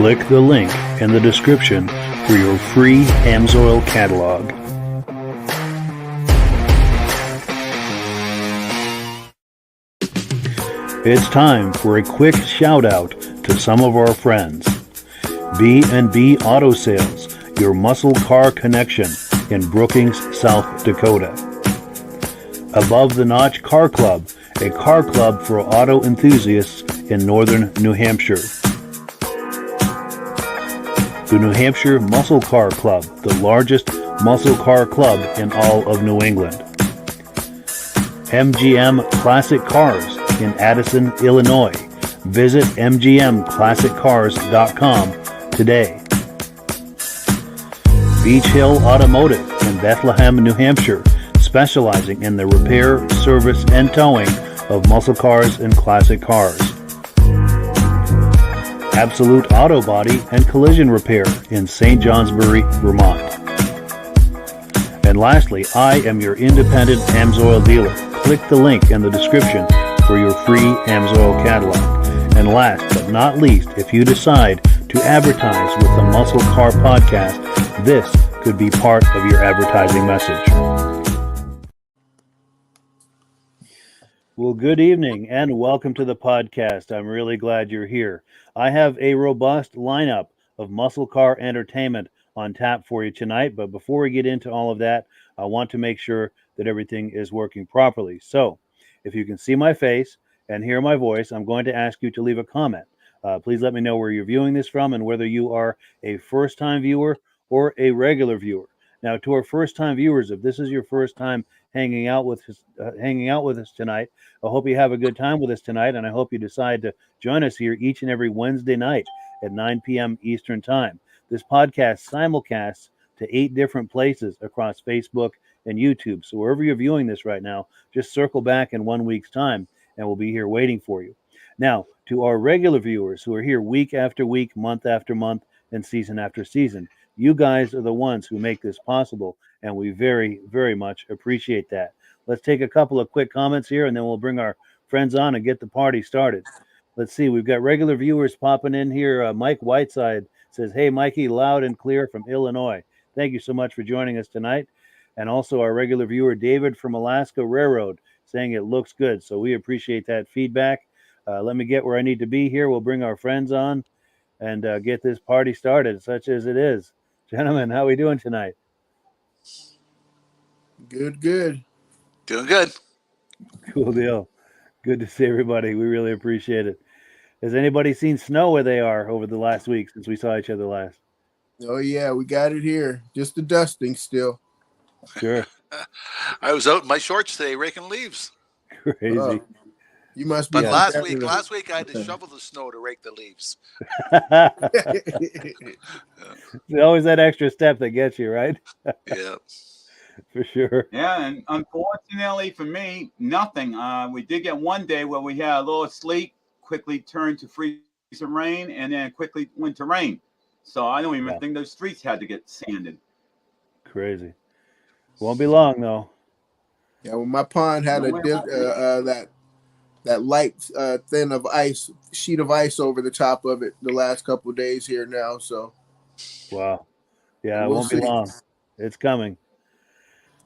Click the link in the description for your free AMSOIL catalog. It's time for a quick shout out to some of our friends. B&B Auto Sales, your muscle car connection in Brookings, South Dakota. Above the Notch Car Club, a car club for auto enthusiasts in northern New Hampshire. The New Hampshire Muscle Car Club, the largest muscle car club in all of New England. MGM Classic Cars in Addison, Illinois. Visit mgmclassiccars.com today. Beach Hill Automotive in Bethlehem, New Hampshire, specializing in the repair, service, and towing of muscle cars and classic cars. Absolute Auto Body and Collision Repair in St. Johnsbury, Vermont. And lastly, I am your independent AMSOIL dealer. Click the link in the description for your free AMSOIL catalog. And last but not least, if you decide to advertise with the Muscle Car Podcast, this could be part of your advertising message. Well, good evening and welcome to the podcast. I'm really glad you're here. I have a robust lineup of muscle car entertainment on tap for you tonight, but before we get into all of that, I want to make sure that everything is working properly. So, if you can see my face and hear my voice, I'm going to ask you to leave a comment. Please let me know where you're viewing this from and whether you are a first-time viewer or a regular viewer. Now, to our first-time viewers, if this is your first time hanging out with us tonight, I hope you have a good time with us tonight, and I hope you decide to join us here each and every Wednesday night at 9 p.m. Eastern Time. This podcast simulcasts to 8 different places across Facebook and YouTube. So wherever you're viewing this right now, just circle back in 1 week's time, and we'll be here waiting for you. Now, to our regular viewers who are here week after week, month after month, and season after season, you guys are the ones who make this possible, and we very, very much appreciate that. Let's take a couple of quick comments here, and then we'll bring our friends on and get the party started. Let's see. We've got regular viewers popping in here. Mike Whiteside says, "Hey, Mikey, loud and clear from Illinois." Thank you so much for joining us tonight. And also our regular viewer, David from Alaska Railroad, saying it looks good. So we appreciate that feedback. Let me get where I need to be here. We'll bring our friends on and get this party started, such as it is. Gentlemen, how are we doing tonight? Good. Doing good. Cool deal. Good to see everybody. We really appreciate it. Has anybody seen snow where they are over the last week since we saw each other last? Oh, yeah, we got it here. Just the dusting still. Sure. I was out in my shorts today raking leaves. Crazy. You must be. But last week I had to shovel the snow to rake the leaves. There's always that extra step that gets you, right? Yeah. For sure. Yeah, and unfortunately for me, nothing. We did get one day where we had a little sleet, quickly turned to freeze and rain, and then quickly went to rain. So I don't even think those streets had to get sanded. Crazy. Won't be long though. Yeah, well, my pond had that light thin of ice, sheet of ice over the top of it the last couple of days here now. So, wow. Yeah, it we'll won't see. be long. It's coming.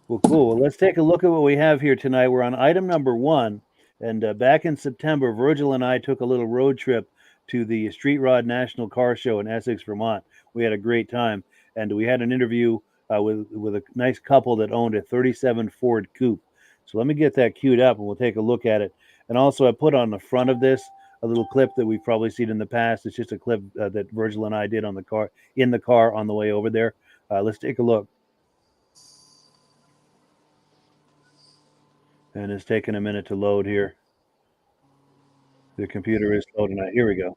Well, cool. Well, let's take a look at what we have here tonight. We're on item number 1. And back in September, Virgil and I took a little road trip to the Street Rod National Car Show in Essex, Vermont. We had a great time. And we had an interview with a nice couple that owned a 37 Ford Coupe. So let me get that queued up and we'll take a look at it. And also I put on the front of this a little clip that we've probably seen in the past. It's just a clip that Virgil and I did in the car on the way over there. Let's take a look. And it's taking a minute to load here. The computer is loading out. Here we go.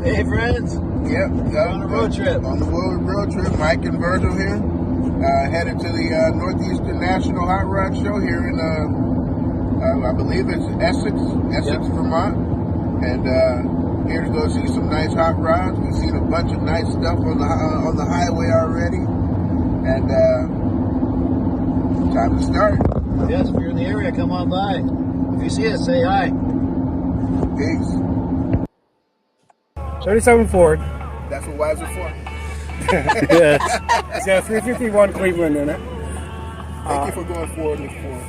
Hey, friends. Yep. On a road trip. On the road trip. Mike and Virgil here. Headed to the Northeastern National Hot Rod Show here in, I believe it's Essex, yep. Vermont. And here to go see some nice hot rods. We've seen a bunch of nice stuff on the highway already. And time to start. Yes, if you're in the area, come on by. If you see us, say hi. Peace. 37 Ford. That's what wives are for. Yes. It's got a 351 Cleveland in it. Thank you for going forward with Ford.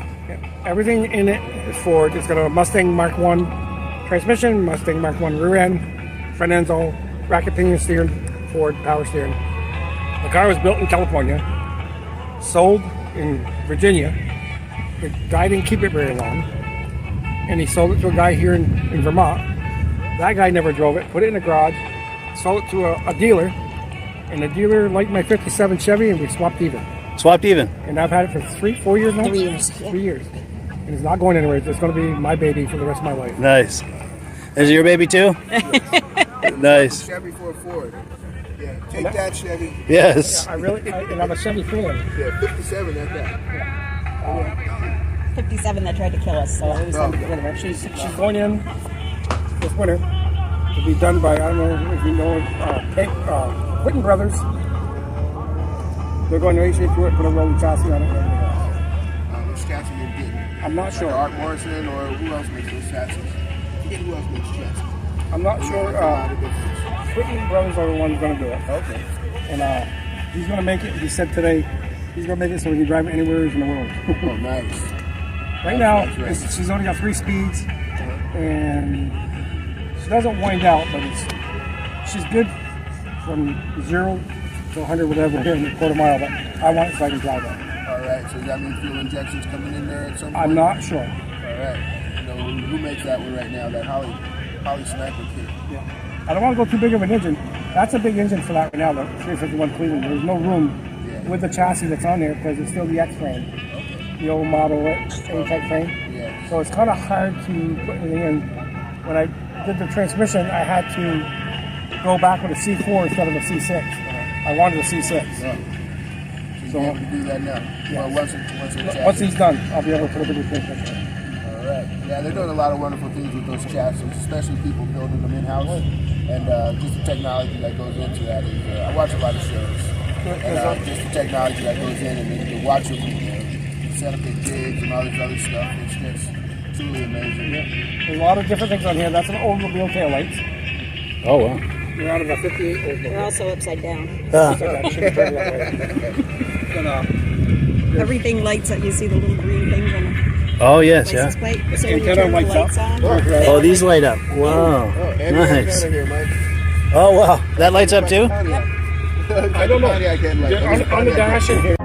Everything in it is Ford. It's got a Mustang Mark 1 transmission, Mustang Mark 1 rear end, front end's all racket pinion steering, Ford power steering. The car was built in California, sold in Virginia. The guy didn't keep it very long, and he sold it to a guy here in Vermont. That guy never drove it, put it in a garage, sold it to a dealer, and the dealer liked my 57 Chevy, and we swapped even. Swapped even. And I've had it for 4 years now? 3 years. 3 years. And it's not going anywhere. It's going to be my baby for the rest of my life. Nice. Is it your baby too? Nice. Chevy for a Ford. Yeah, take that, Chevy. Yes. And I'm a Chevy fan. Yeah, 57 at that. 57 that tried to kill us. So She's going in this winter to be done by, I don't know if you know, Whitten Brothers. They're going to HA to it, put a rolling chassis on it and everything else. Which chassis you're getting? I'm not sure. Art Morrison or who else makes those chassis? Forget who else makes chassis. I'm not sure. Whitten Brothers are the ones going to do it. Okay. And he's going to make it. He said today he's going to make it so we can drive it anywhere in the world. Oh, nice. Right now, That's she's only got 3 speeds, and she doesn't wind out, but she's good from 0 to 100, whatever, in a quarter mile. But I want it so I can drive it. All right. So does that mean fuel injections coming in there at some point? I'm not sure. All right. You know, who makes that one right now? That Holly Sniper kit. Yeah. I don't want to go too big of an engine. That's a big engine for that right now, the 351 Cleveland. There's no room with the chassis that's on there because it's still the X frame. The old model A-type frame. Yeah. So it's kind of hard to put anything in. When I did the transmission, I had to go back with a C4 instead of a C6. I wanted a C6. So you're able to do that now? Yeah. Well, Once he's done, I'll be able to put a bigger transmission. All right. Yeah, they're doing a lot of wonderful things with those chassis, especially people building them in-house. And just the technology that goes into that is, I watch a lot of shows. And just the technology that goes in and then you watch them set up their jigs and all this other stuff. It's just truly amazing. Yeah. There's a lot of different things on here. That's an Oldsmobile taillights. Oh, wow. They're out of a 58 Oldsmobile. they're also upside down. Everything lights up. You see the little green things on the Oh, yes, license plate. So when you Antenna turn the lights lights up. on, Oh, these light up. Wow. Nice. Here, Mike. Oh, wow. That lights up too? I don't know. On the dash in here.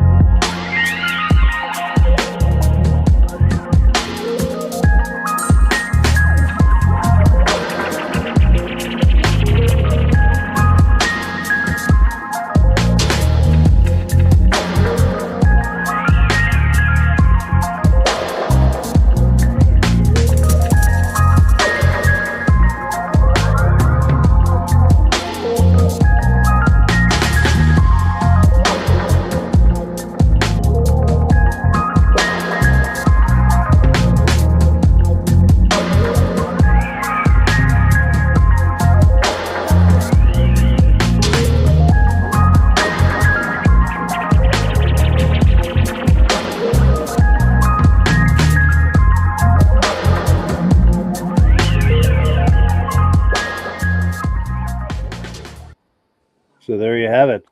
So there you have it.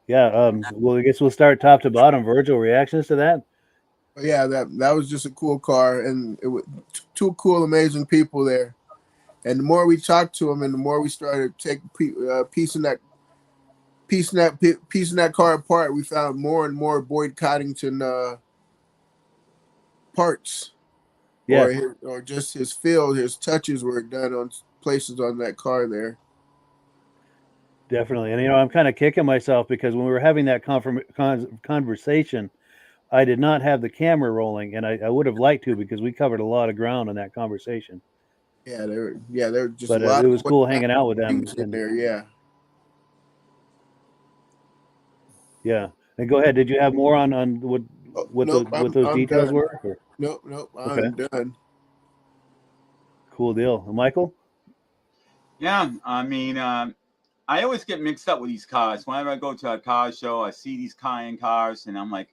Yeah. Well, I guess we'll start top to bottom. Virgil, reactions to that? Yeah, that was just a cool car, and it was two cool, amazing people there. And the more we talked to them, and the more we started piecing that car apart, we found more and more Boyd Coddington parts. Yeah. Or just his feel, his touches were done on places on that car there. Definitely. And, you know, I'm kind of kicking myself because when we were having that conversation, I did not have the camera rolling, and I would have liked to because we covered a lot of ground in that conversation. Yeah, they're just. But a lot it was of cool hanging out with them. in there, yeah. Yeah. And go ahead. Did you have more on what Nope, those I'm done. Were? Or? Nope. Okay. I'm done. Cool deal. And Michael? Yeah, I mean, I always get mixed up with these cars. Whenever I go to a car show, I see these Cayenne cars, and I'm like,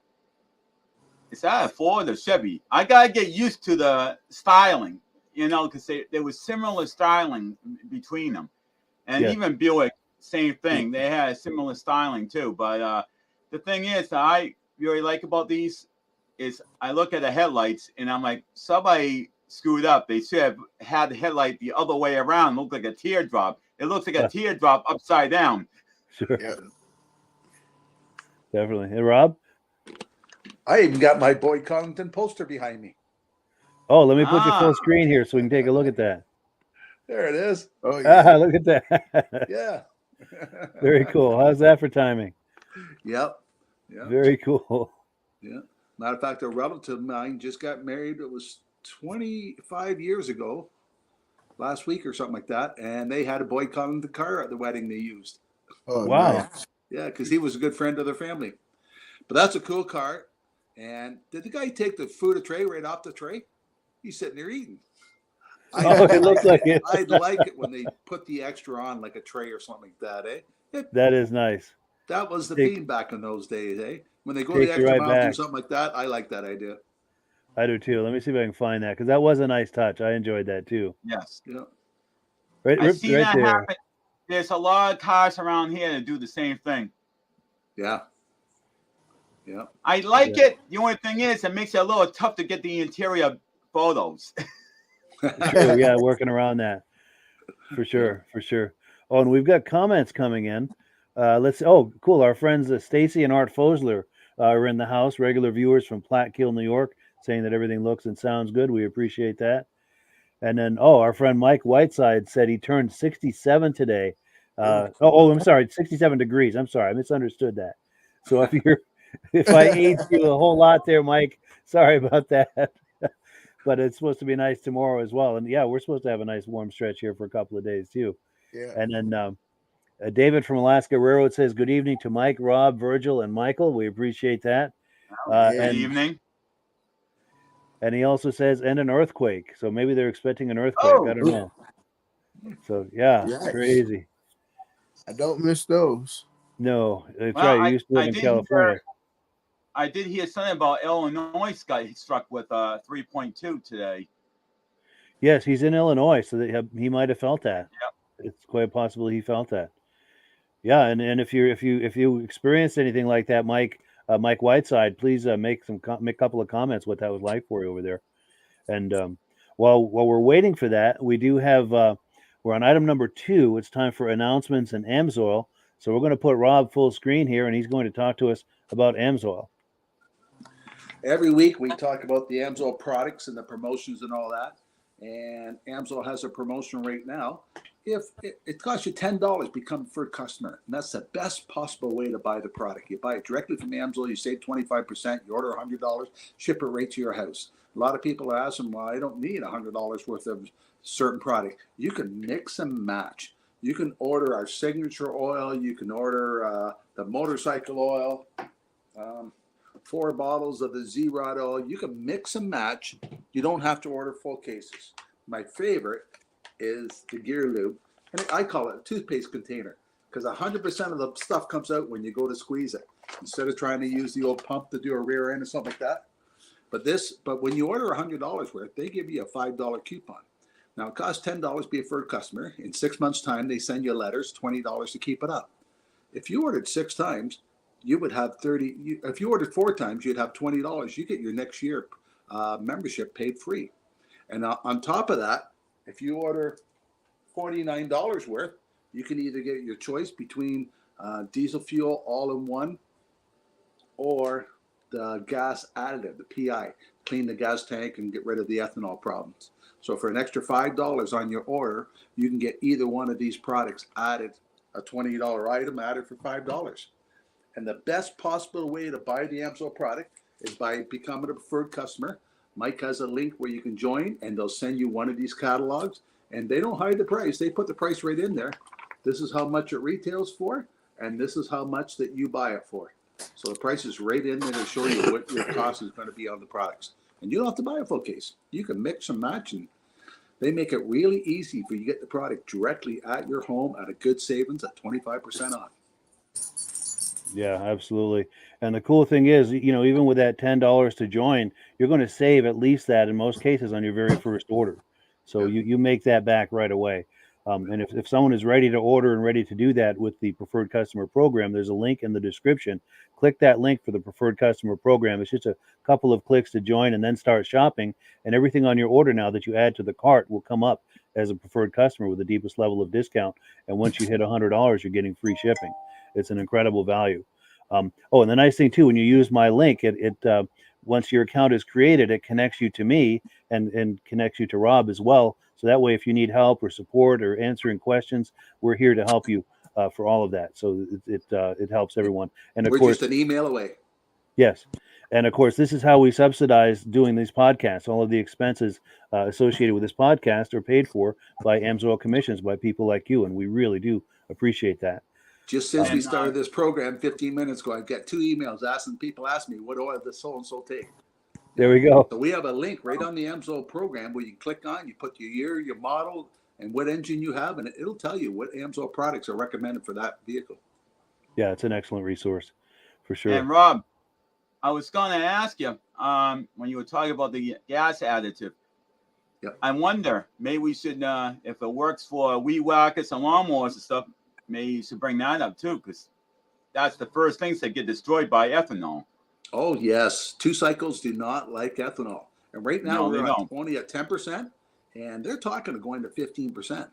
is that a Ford or Chevy? I got to get used to the styling, you know, because there was similar styling between them. And Yeah. even Buick, same thing. They had similar styling too. But the thing is that I really like about these is I look at the headlights and I'm like, somebody screwed up. They should have had the headlight the other way around. It looked like a teardrop. It looks like a teardrop upside down. Sure. Yeah. Definitely. Hey, Rob? I even got my Boyd Collington poster behind me. Oh, let me put you full screen here so we can take a look at that. There it is. Oh yeah. Ah, look at that. Yeah. Very cool. How's that for timing? Yep. Yeah. Very cool. Yeah. Matter of fact, a relative of mine just got married. It was 25 years ago, last week or something like that. And they had a Boyd Collington car at the wedding they used. Oh, Wow. nice. Yeah, because he was a good friend of their family. But that's a cool car. And did the guy take the food tray right off the tray? He's sitting there eating. Oh, it looks like it. I like it when they put the extra on like a tray or something like that, eh? That is nice. That was the Take- bean back in those days, eh? When they go Takes the you extra right mile to do back. something like that, I like that idea. I do too. Let me see if I can find that because that was a nice touch. I enjoyed that too. Yes. Yeah. Right, I see right that there. happen. There's a lot of cars around here that do the same thing. Yeah. Yeah. I like it. The only thing is, it makes it a little tough to get the interior photos. True, yeah, working around that for sure, for sure. Oh, and we've got comments coming in. Let's. Oh, cool. Our friends Stacy and Art Fosler are in the house. Regular viewers from Plattekill, New York, saying that everything looks and sounds good. We appreciate that. And then, our friend Mike Whiteside said he turned 67 today. I'm sorry, 67 degrees. I'm sorry, I misunderstood that. So if I aged you a whole lot there, Mike, sorry about that. But it's supposed to be nice tomorrow as well. And yeah, we're supposed to have a nice warm stretch here for a couple of days too. Yeah. And then David from Alaska Railroad says, good evening to Mike, Rob, Virgil, and Michael. We appreciate that. Good evening. And he also says, and an earthquake. So maybe they're expecting an earthquake. Oh. I don't know. So yeah, Yikes. crazy. I don't miss those. No, that's Well, right. You used to live in California. I did hear something about Illinois got struck with 3.2 today. Yes, he's in Illinois, so that he might have felt that. Yep. It's quite possible he felt that. Yeah, and if you experienced anything like that, Mike Whiteside, please make a couple of comments what that was like for you over there. And while we're waiting for that, we do have we're on item number 2. It's time for announcements and AMSOIL. So we're going to put Rob full screen here, and he's going to talk to us about AMSOIL. Every week we talk about the AMSOIL products and the promotions and all that. And AMSOIL has a promotion right now. If it costs you $10, become a preferred customer. And that's the best possible way to buy the product. You buy it directly from AMSOIL, you save 25%, you order $100, ship it right to your house. A lot of people are asking, well, I don't need $100 worth of certain product. You can mix and match. You can order our signature oil. You can order the motorcycle oil, 4 bottles of the Z-Rod oil. You can mix and match. You don't have to order full cases. My favorite is the Gear Lube. And I call it a toothpaste container because 100% of the stuff comes out when you go to squeeze it. Instead of trying to use the old pump to do a rear end or something like that. But when you order $100 worth, they give you a $5 coupon. Now, it costs $10 to be a preferred customer. In 6 months' time, they send you letters, $20 to keep it up. If you ordered 6 times, you would have $30. If you ordered 4 times, you'd have $20. You get your next year membership paid free. And on top of that, if you order $49 worth, you can either get your choice between diesel fuel all-in-one or the gas additive, the PI, clean the gas tank and get rid of the ethanol problems. So for an extra $5 on your order, you can get either one of these products added, a $20 item added for $5. And the best possible way to buy the AMSOIL product is by becoming a preferred customer. Mike has a link where you can join, and they'll send you one of these catalogs. And they don't hide the price. They put the price right in there. This is how much it retails for, and this is how much that you buy it for. So the price is right in there to show you what your cost is going to be on the products. And you don't have to buy a full case. You can mix and match, and they make it really easy for you to get the product directly at your home at a good savings at 25% off. Yeah, absolutely. And the cool thing is, even with that $10 to join, you're going to save at least that in most cases on your very first order. So you make that back right away. And if someone is ready to order and ready to do that with the preferred customer program, there's a link in the description. Click that link for the preferred customer program. It's just a couple of clicks to join and then start shopping. And everything on your order now that you add to the cart will come up as a preferred customer with the deepest level of discount. And once you hit $100, you're getting free shipping. It's an incredible value. And the nice thing too, when you use my link, it once your account is created, it connects you to me and connects you to Rob as well. So that way, if you need help or support or answering questions, we're here to help you for all of that. So it helps everyone. And of We're course, just an email away. yes. And of course, this is how we subsidize doing these podcasts. All of the expenses associated with this podcast are paid for by AMSOIL commissions, by people like you. And we really do appreciate that. Just since we started this program 15 minutes ago, I get 2 emails people ask me, what oil does so-and-so take? There we go. So we have a link right on the AMSOIL program where you click on, you put your year, your model, and what engine you have, and it'll tell you what AMSOIL products are recommended for that vehicle. Yeah, it's an excellent resource for sure. And Rob, I was going to ask you, when you were talking about the gas additive, Yep. I wonder, maybe we should, if it works for weed whackers and lawnmowers and stuff, maybe you should bring that up too, because that's the first things that get destroyed by ethanol. Oh, yes. 2 cycles do not like ethanol. And right now we're only at 10%, and they're talking of going to 15%.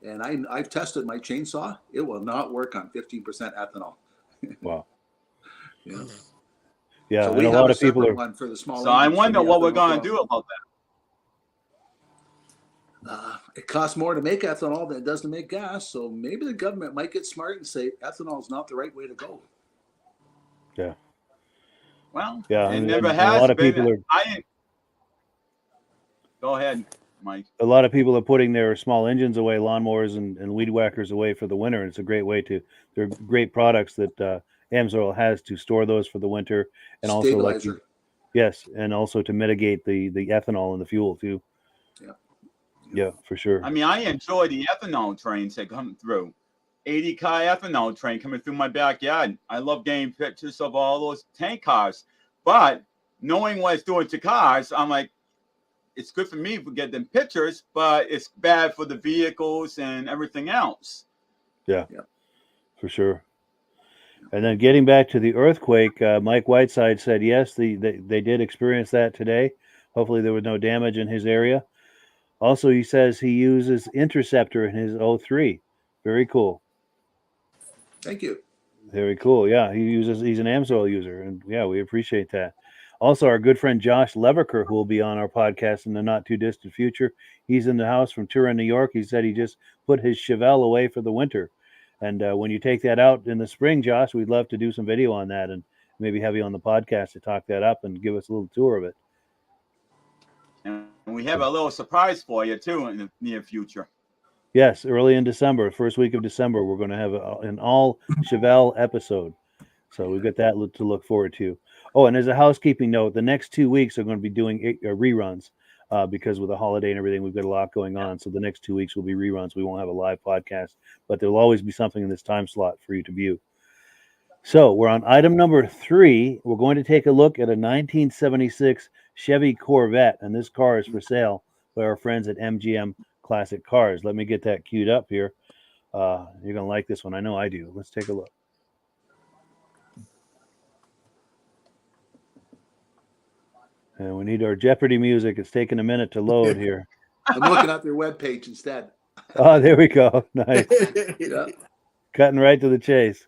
And I've tested my chainsaw. It will not work on 15% ethanol. Wow. Yeah. Yeah, So and we a have lot a of people separate are. one for the small. So I engines, wonder so we what have we're no going to problem. do about that. It costs more to make ethanol than it does to make gas. So maybe the government might get smart and say ethanol is not the right way to go. Yeah. Well, Yeah, it and never a has lot of been. people are. Go ahead, Mike. A lot of people are putting their small engines away, lawnmowers and weed whackers away for the winter. And it's a great way to. They're great products that AMSOIL has to store those for the winter, and also Stabilizer. yes, and also to mitigate the ethanol in the fuel too. Yeah. Yeah, for sure. I mean, I enjoy the ethanol trains that come through. 80-car ethanol train coming through my backyard. I love getting pictures of all those tank cars. But knowing what it's doing to cars, I'm like, it's good for me to get them pictures, but it's bad for the vehicles and everything else. Yeah. For sure. And then getting back to the earthquake, Mike Whiteside said yes, they did experience that today. Hopefully there was no damage in his area. Also, he says he uses Interceptor in his 03. Very cool. Thank you. Very cool. Yeah, he's an AMSOIL user, and yeah, we appreciate that. Also, our good friend Josh Leverker, who will be on our podcast in the not too distant future, he's in the house from Turin, New York. He said he just put his Chevelle away for the winter, and when you take that out in the spring, Josh, we'd love to do some video on that and maybe have you on the podcast to talk that up and give us a little tour of it. And we have a little surprise for you too in the near future. Yes, early in December, first week of December, we're going to have an all Chevelle episode. So we've got that to look forward to. Oh, and as a housekeeping note, the next 2 weeks are going to be doing reruns because with the holiday and everything, we've got a lot going on. So the next 2 weeks will be reruns. We won't have a live podcast, but there'll always be something in this time slot for you to view. So we're on item number 3. We're going to take a look at a 1976 Chevy Corvette, and this car is for sale by our friends at MGM Classic Cars. Let me get that queued up here. You're going to like this one. I know I do. Let's take a look. And we need our Jeopardy music. It's taking a minute to load here. I'm looking at their webpage instead. Oh, there we go. Nice. Yeah. Cutting right to the chase.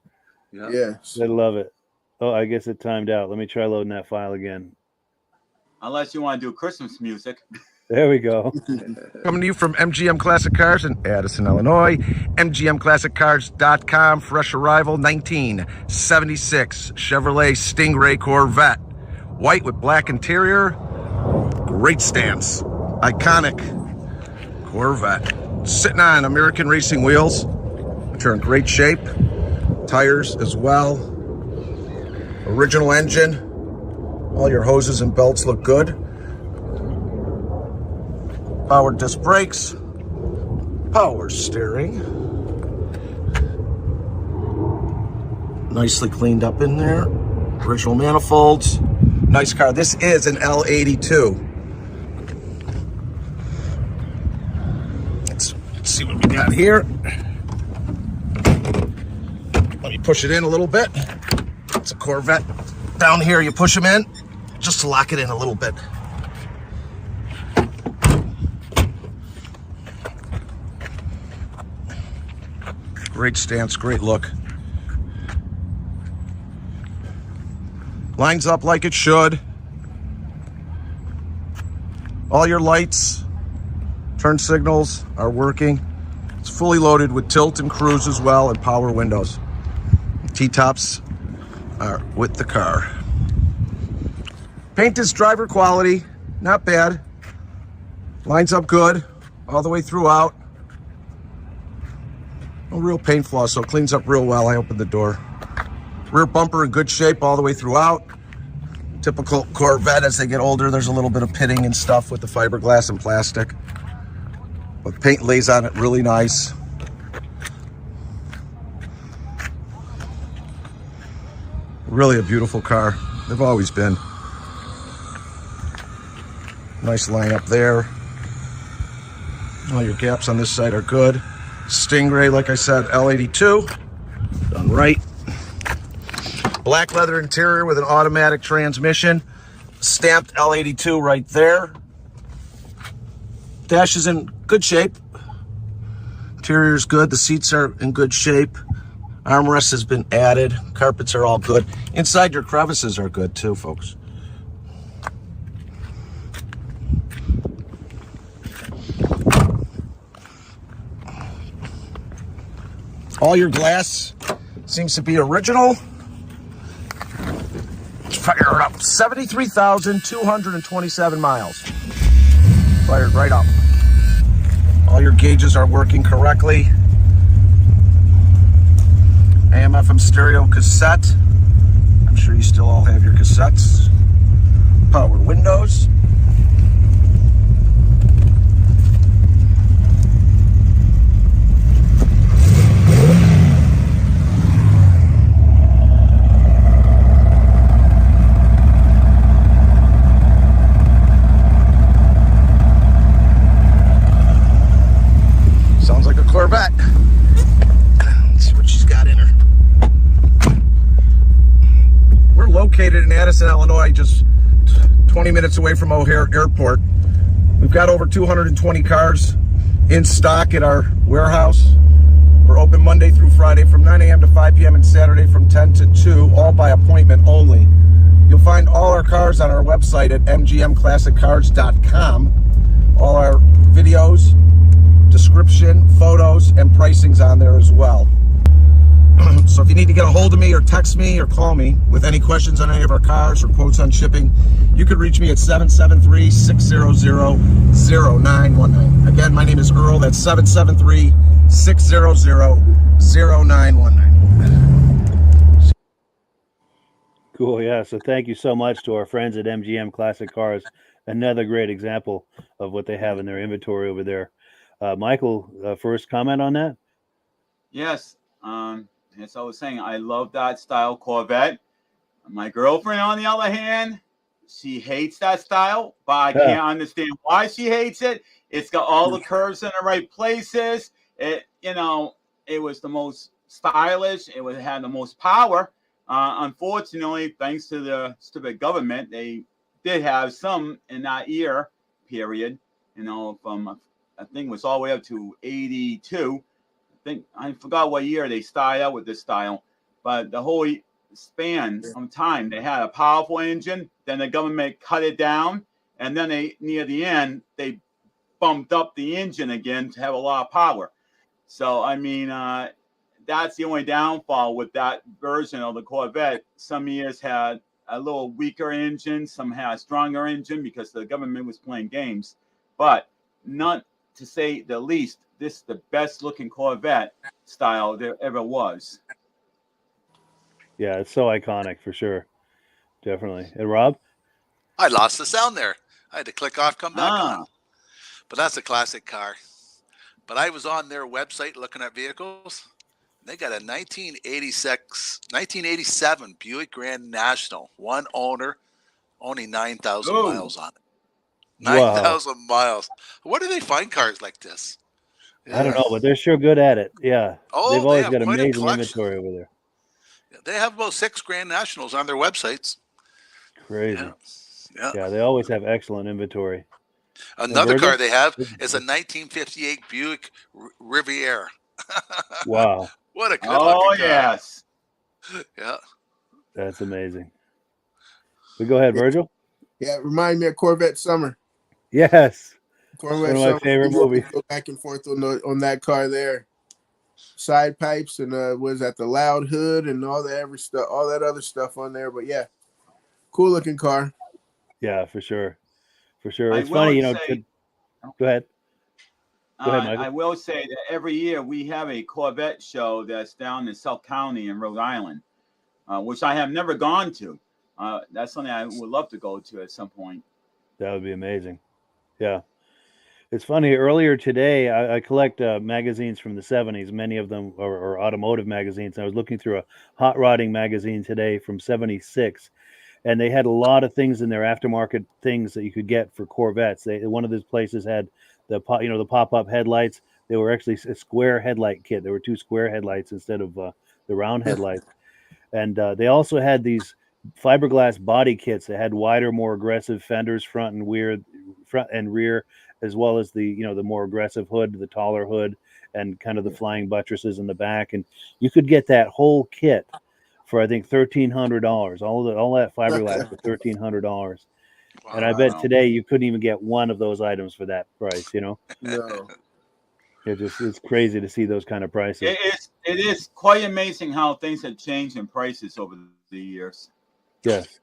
Yeah. Yes. I love it. Oh, I guess it timed out. Let me try loading that file again. Unless you want to do Christmas music. There we go. Coming to you from MGM Classic Cars in Addison, Illinois. MGMClassicCars.com. Fresh arrival 1976 Chevrolet Stingray Corvette. White with black interior. Great stance. Iconic Corvette. Sitting on American racing wheels, which are in great shape. Tires as well. Original engine. All your hoses and belts look good. Power disc brakes. Power steering. Nicely cleaned up in there. Original manifolds. Nice car. This is an L82. Let's see what we got here. Let me push it in a little bit. It's a Corvette. Down here, you push them in just to lock it in a little bit. Great stance, great look. Lines up like it should. All your lights, turn signals are working. It's fully loaded with tilt and cruise as well, and power windows. T-tops are with the car. Paint is driver quality, not bad. Lines up good all the way throughout. No real paint flaws, so it cleans up real well. I opened the door. Rear bumper in good shape all the way throughout. Typical Corvette, as they get older, there's a little bit of pitting and stuff with the fiberglass and plastic. But paint lays on it really nice. Really a beautiful car. They've always been. Nice lineup there. All your gaps on this side are good. Stingray, like I said, L82. Done right. Black leather interior with an automatic transmission. Stamped L82 right there. Dash is in good shape. Interior is good. The seats are in good shape. Armrest has been added. Carpets are all good. Inside, your crevices are good too, folks. All your glass seems to be original. Let's fire it up. 73,227 miles. Fired right up. All your gauges are working correctly. AM/FM stereo cassette. I'm sure you still all have your cassettes. Power windows. Sounds like a Corvette. Let's see what she's got in her. We're located in Addison, Illinois, just 20 minutes away from O'Hare Airport. We've got over 220 cars in stock at our warehouse. We're open Monday through Friday from 9 a.m. to 5 p.m. and Saturday from 10 to 2, all by appointment only. You'll find all our cars on our website at mgmclassiccars.com. All our videos, description, photos, and pricings on there as well. So if you need to get a hold of me or text me or call me with any questions on any of our cars or quotes on shipping, you can reach me at 773-600-0919. Again, my name is Earl. That's 773-600-0919. Cool, yeah. So thank you so much to our friends at MGM Classic Cars. Another great example of what they have in their inventory over there. Michael, first comment on that? Yes. As I was saying, I love that style Corvette. My girlfriend, on the other hand, she hates that style, but I can't understand why she hates it. It's got all the curves in the right places. It was the most stylish. It had the most power. Unfortunately, thanks to the stupid government, they did have some in that year period. From I think it was all the way up to 82. I forgot what year they started out with this style, but the whole span of time, they had a powerful engine, then the government cut it down, and then near the end, they bumped up the engine again to have a lot of power. So, I mean, that's the only downfall with that version of the Corvette. Some years had a little weaker engine, some had a stronger engine because the government was playing games, but not to say the least, this is the best looking Corvette style there ever was. Yeah, it's so iconic for sure. Definitely. And Rob? I lost the sound there. I had to click off, come back on. But that's a classic car. But I was on their website looking at vehicles. They got a 1987 Buick Grand National, one owner, only 9,000 miles on it. 9,000 miles. Where do they find cars like this? I don't Yeah. know, but they're sure good at it. Yeah, Oh, they've they always have got quite a amazing collection. inventory over there. They have about 6 Grand Nationals on their websites. Crazy. Yeah. Yeah. Yeah, they always have excellent inventory. And Another car Virgil? they have is a 1958 Buick Riviera. Wow, What a good Oh looking car. yes. Yeah. that's amazing. But go ahead, Virgil. Yeah, remind me of Corvette Summer. Yes, Corvette one of my Summer. favorite We movies. go back and forth on that car there. Side pipes and was that the loud hood and all that all that other stuff on there. But yeah, cool looking car. Yeah, for sure, for sure. I It's funny, will you know. say, Go ahead. Go ahead, Michael. I will say that every year we have a Corvette show that's down in South County in Rhode Island, which I have never gone to. That's something I would love to go to at some point. That would be amazing. Yeah. It's funny. Earlier today, I collect magazines from the 70s. Many of them are automotive magazines. I was looking through a hot rodding magazine today from 76, and they had a lot of things in their aftermarket things that you could get for Corvettes. One of those places had the pop-up headlights. They were actually a square headlight kit. There were 2 square headlights instead of the round headlights. And they also had these fiberglass body kits that had wider, more aggressive fenders, front and rear, as well as the the more aggressive hood, the taller hood, and kind of the flying buttresses in the back. And you could get that whole kit for I think $1,300. All that fiberglass for $1,300. And I bet today you couldn't even get one of those items for that price. No. It's crazy to see those kind of prices. It is quite amazing how things have changed in prices over the years. Yes.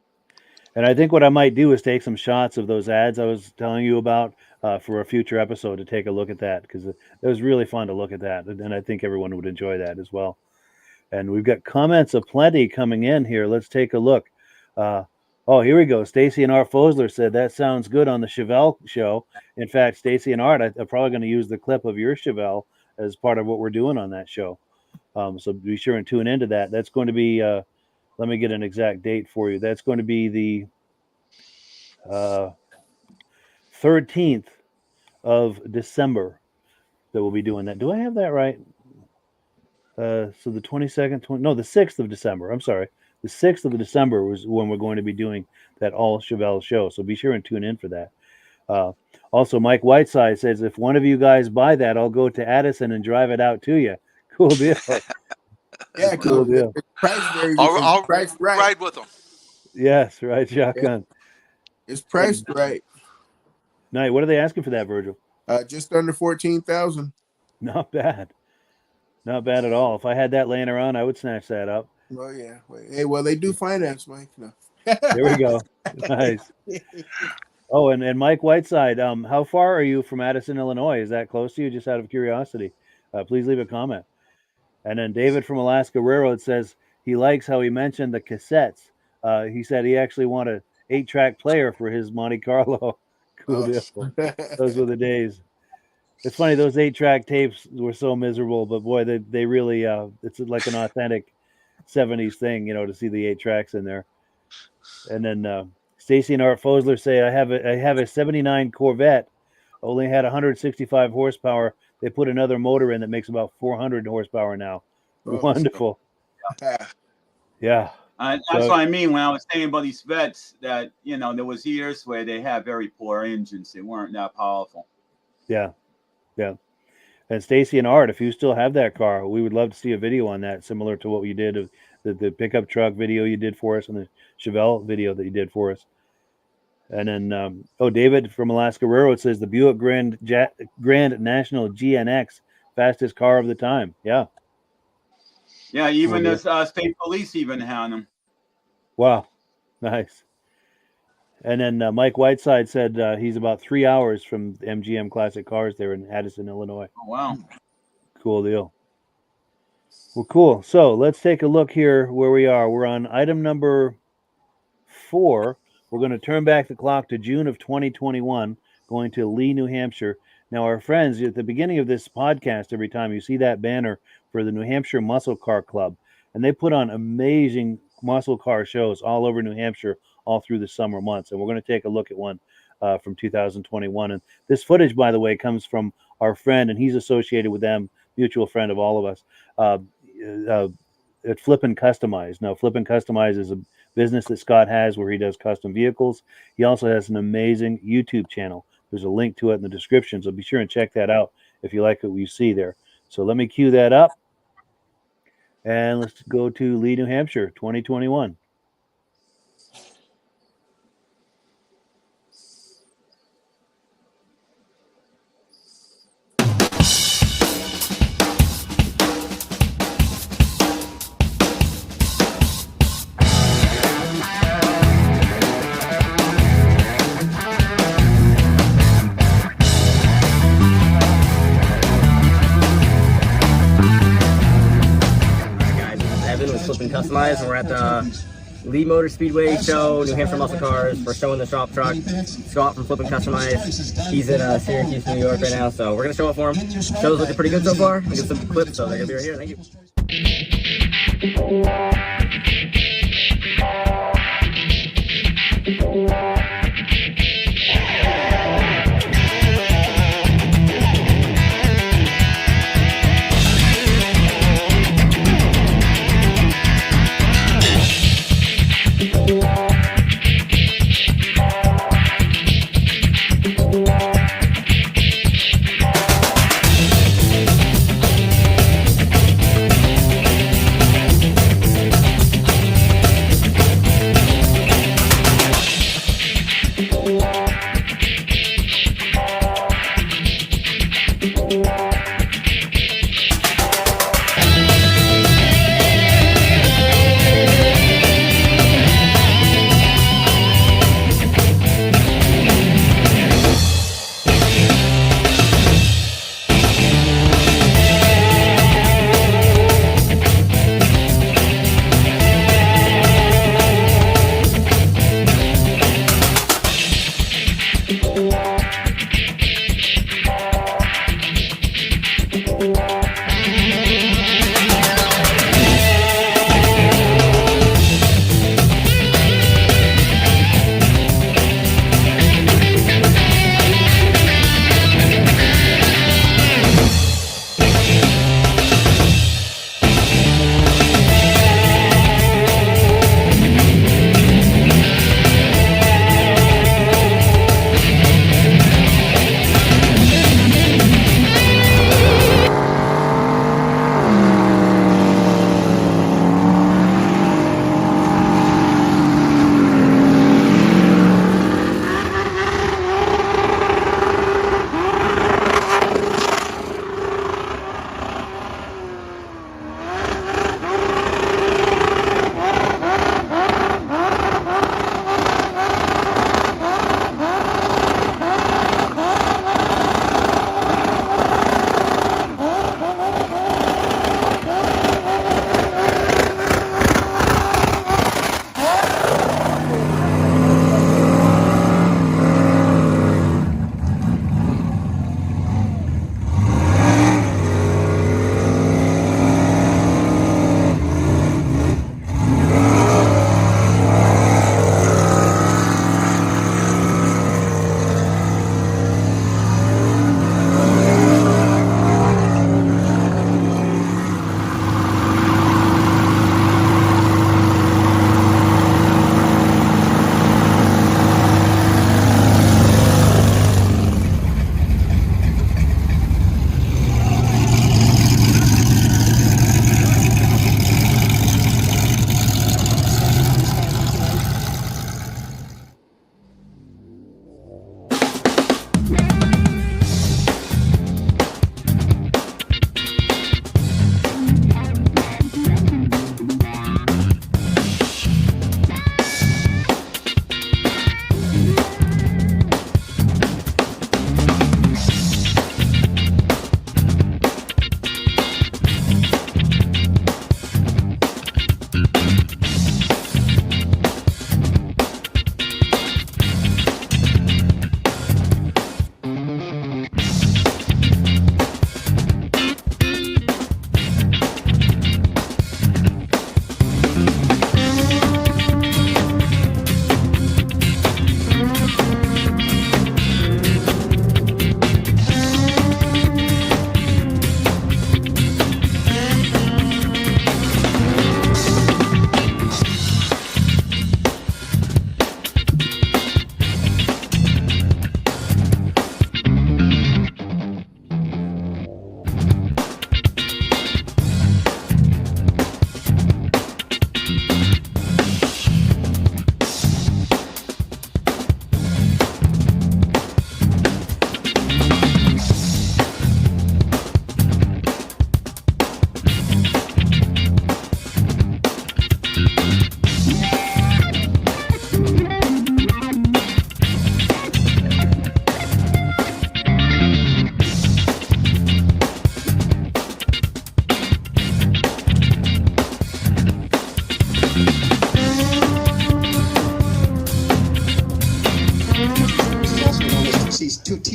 And I think what I might do is take some shots of those ads I was telling you about for a future episode to take a look at that, because it was really fun to look at that. And I think everyone would enjoy that as well. And we've got comments aplenty coming in here. Let's take a look. Oh, here we go. Stacy and Art Fosler said, that sounds good on the Chevelle show. In fact, Stacy and Art, I'm probably going to use the clip of your Chevelle as part of what we're doing on that show. So be sure and tune into that. That's going to be, let me get an exact date for you. That's going to be the 13th of December that we'll be doing that. Do I have that right? So the 22nd, the 6th of December. I'm sorry. The 6th of December was when we're going to be doing that all Chevelle show. So be sure and tune in for that. Also, Mike Whiteside says, if one of you guys buy that, I'll go to Addison and drive it out to you. Cool deal. Yeah, cool deal. It's priced very I'll priced right. ride with them. Yes, right, shotgun. Yeah. It's priced right. Night. What are they asking for that, Virgil? Just under 14,000. Not bad. Not bad at all. If I had that laying around, I would snatch that up. Well, yeah. Hey, well, they do finance, Mike. No. There we go. Nice. Oh, and Mike Whiteside, how far are you from Addison, Illinois? Is that close to you? Just out of curiosity, please leave a comment. And then David from Alaska Railroad says he likes how he mentioned the cassettes. He said he actually wanted an 8-track player for his Monte Carlo. Cool deal. Those were the days. It's funny, those 8-track tapes were so miserable, but boy, they really it's like an authentic 70s thing, to see the 8 tracks in there. And then Stacy and Art Fosler say, I have a 79 Corvette, only had 165 horsepower. They put another motor in that makes about 400 horsepower now. Wonderful. Yeah. That's what I mean when I was saying about these vets, that there was years where they had very poor engines. They weren't that powerful. Yeah. And Stacy and Art, if you still have that car, we would love to see a video on that, similar to what you did of the pickup truck video you did for us and the Chevelle video that you did for us. And then, David from Alaska Railroad says the Buick Grand National GNX, fastest car of the time. Yeah. Yeah, even the state police even had them. Wow. Nice. And then Mike Whiteside said he's about 3 hours from MGM Classic Cars there in Addison, Illinois. Oh, wow. Cool deal. Well, cool. So let's take a look here where we are. We're on item number 4. We're going to turn back the clock to June of 2021, going to Lee, New Hampshire. Now, our friends, at the beginning of this podcast, every time you see that banner for the New Hampshire Muscle Car Club, and they put on amazing muscle car shows all over New Hampshire all through the summer months. And we're going to take a look at one from 2021. And this footage, by the way, comes from our friend, and he's associated with them, mutual friend of all of us, at Flippin Customize. Now, Flippin Customize is a business that Scott has where he does custom vehicles. He also has an amazing YouTube channel. There's a link to it in the description, so be sure and check that out if you like what you see there. So let me cue that up, and let's go to Lee, New Hampshire, 2021. Customized. We're at the Lee Motor Speedway show, New Hampshire Muscle Cars. We're showing the shop truck. Scott from Flippin Customized. He's in Syracuse, New York right now, so we're gonna show it for him. Show's looking pretty good so far. We got some clips, so they're gonna be right here. Thank you.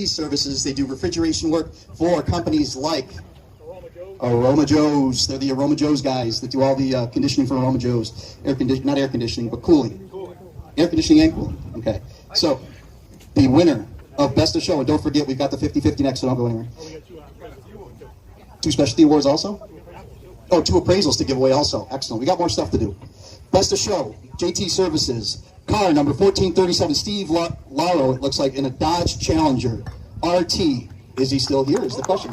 JT Services. They do refrigeration work for companies like Aroma Joe's. They're the Aroma Joe's guys that do all the conditioning for Aroma Joe's. Not air conditioning, but cooling. Air conditioning and cooling. Okay. So the winner of Best of Show, and don't forget, we've got the 50-50 next, so don't go anywhere. 2 specialty awards also? Oh, 2 appraisals to give away also. Excellent. We got more stuff to do. Best of Show, JT Services. Car number 1437, Steve Laro, it looks like, in a Dodge Challenger RT. Is he still here is the question.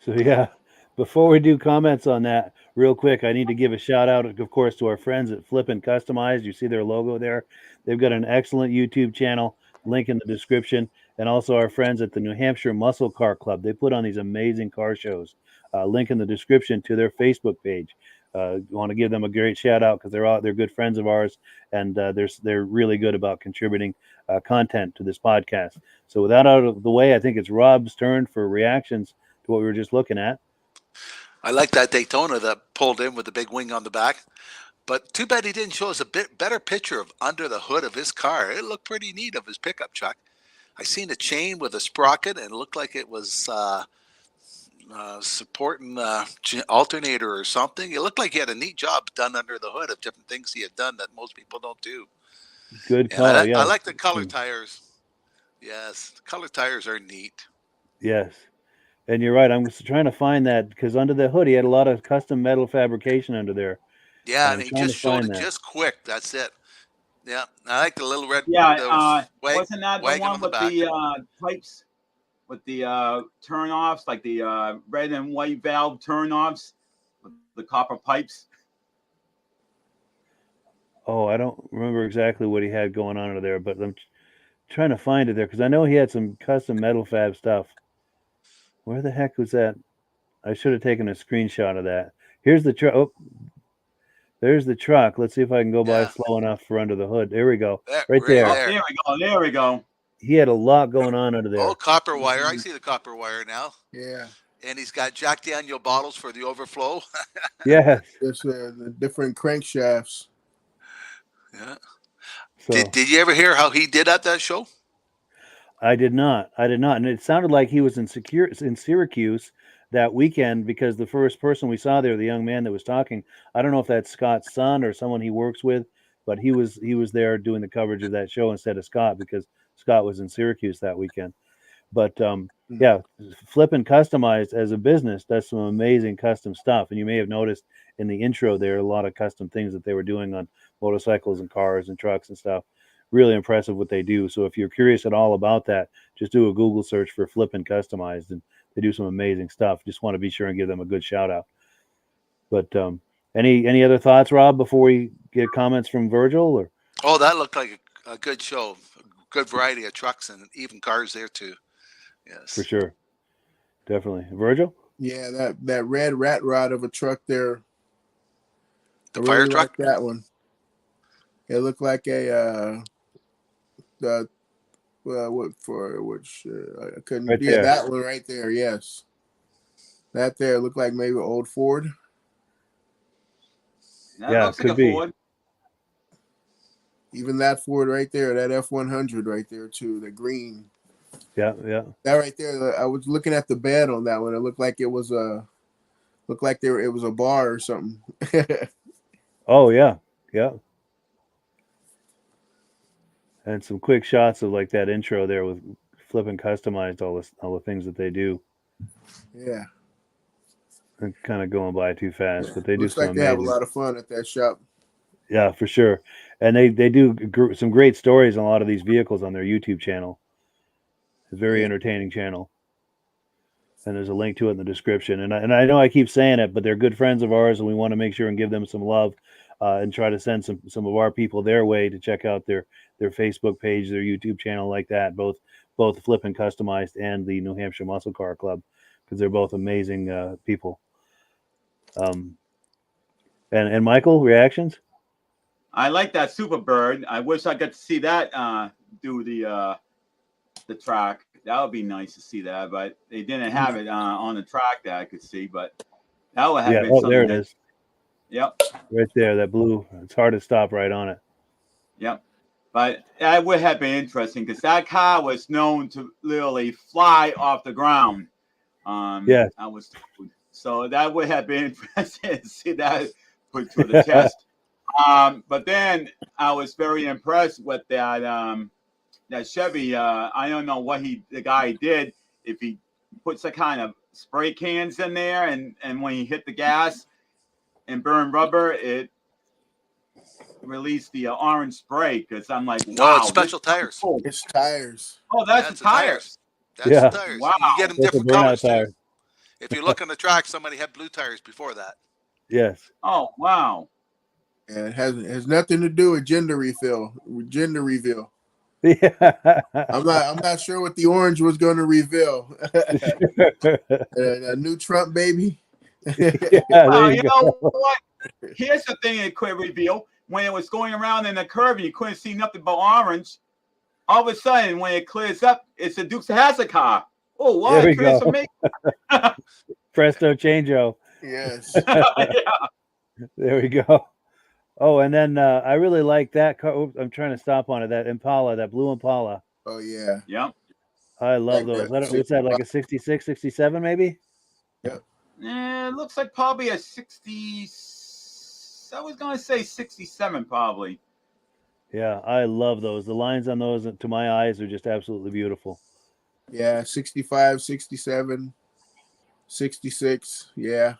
So yeah, before we do comments on that, real quick, I need to give a shout out, of course, to our friends at Flippin Customized. You see their logo there. They've got an excellent YouTube channel, link in the description, and also our friends at the New Hampshire Muscle Car Club. They put on these amazing car shows. Link in the description to their Facebook page. Want to give them a great shout out because they're good friends of ours, and they're really good about contributing content to this podcast. So with that out of the way, I think it's Rob's turn for reactions to what we were just looking at. I like that Daytona that pulled in with the big wing on the back, but too bad he didn't show us a bit better picture of under the hood of his car. It looked pretty neat of his pickup truck. I seen a chain with a sprocket, and it looked like it was supporting alternator or something. It looked like he had a neat job done under the hood of different things he had done that most people don't do. Good call. I like the color tires. Yes, the color tires are neat. Yes. And you're right. I'm just trying to find that because under the hood, he had a lot of custom metal fabrication under there. Yeah, and he just showed it just quick. That's it. Yeah, I like the little red. Yeah, wasn't that the one with the pipes, with the turnoffs, like the red and white valve turnoffs, with the copper pipes? Oh, I don't remember exactly what he had going on under there, but I'm trying to find it there because I know he had some custom metal fab stuff. Where the heck was that? I should have taken a screenshot of that. Here's the truck. Oh, there's the truck. Let's see if I can go by slow enough for under the hood. There we go. Right there. There we go. There we go. He had a lot going on under there. Oh, copper wire. I see the copper wire now. Yeah. And he's got Jack Daniel bottles for the overflow. Yeah. There's the different crankshafts. Yeah. So, did you ever hear how he did at that show? I did not. And it sounded like he was in Syracuse that weekend because the first person we saw there, the young man that was talking, I don't know if that's Scott's son or someone he works with, but he was there doing the coverage of that show instead of Scott because Scott was in Syracuse that weekend. But yeah, Flippin Customized as a business does some amazing custom stuff. And you may have noticed in the intro there a lot of custom things that they were doing on motorcycles and cars and trucks and stuff. Really impressive what they do. So if you're curious at all about that, just do a Google search for Flippin Customized, and they do some amazing stuff. Just want to be sure and give them a good shout out. But any other thoughts, Rob, before we get comments from Virgil? Or oh, that looked like a good show. A good variety of trucks and even cars there too. Yes, for sure, definitely. Virgil? Yeah, that red rat rod of a truck there. The fire truck. Like that one. It looked like a what for which I couldn't. Right yeah, there. That one right there. Yes, that there looked like maybe old Ford. Yeah, it could be. Ford. Even that Ford right there, that F-100 right there too, the green. Yeah. That right there. I was looking at the bed on that one. It looked like it was it was a bar or something. Oh yeah. And some quick shots of like that intro there with Flippin Customized, all the things that they do. Yeah. And kind of going by too fast, but they Looks do some like they have a amazing. lot of fun at that shop. Yeah, for sure. And they do some great stories on a lot of these vehicles on their YouTube channel. It's a very entertaining channel. And there's a link to it in the description. And I know I keep saying it, but they're good friends of ours, and we want to make sure and give them some love and try to send some of our people their way to check out their Facebook page, their YouTube channel like that, both Flippin Customized and the New Hampshire Muscle Car Club, because they're both amazing people. And Michael, reactions? I like that Superbird. I wish I got to see that do the track. That would be nice to see that, but they didn't have it on the track that I could see. But that would have been something. There it is. Yep. Right there, that blue. It's hard to stop right on it. Yep. But that would have been interesting because that car was known to literally fly off the ground. Yes. I was told. So that would have been interesting to see that put to the test. But then I was very impressed with that that Chevy. I don't know what the guy did. If he puts some kind of spray cans in there, and when he hit the gas and burn rubber, it released the orange spray. Because I'm like, wow, No, it's special tires. Cool. It's tires. Oh, that's the tires. That's Yeah. the tires. Wow. You get them That's the different burnout colors tire. too. If you look on the track, somebody had blue tires before that. Yes. Oh, wow. And it has nothing to do with gender reveal. Yeah. I'm not sure what the orange was going to reveal. A new Trump baby. Yeah, there Well, you you go. know what? Here's the thing it could reveal. When it was going around in the curve and you couldn't see nothing but orange, all of a sudden, when it clears up, it's a Dukes of Hazzard car. Oh, wow, There we it clears go. for me. Yes. Presto changeo. Yeah. There we go. Oh, and then I really like that car. Oops, I'm trying to stop on it. That Impala, that blue Impala. Oh yeah. Yep. I love Like those. that I don't, what's that, like a 66, 67 maybe? It looks like probably a 60. I was going to say 67 probably. Yeah, I love those. The lines on those, to my eyes, are just absolutely beautiful. Yeah, 65, 67, 66. Yeah.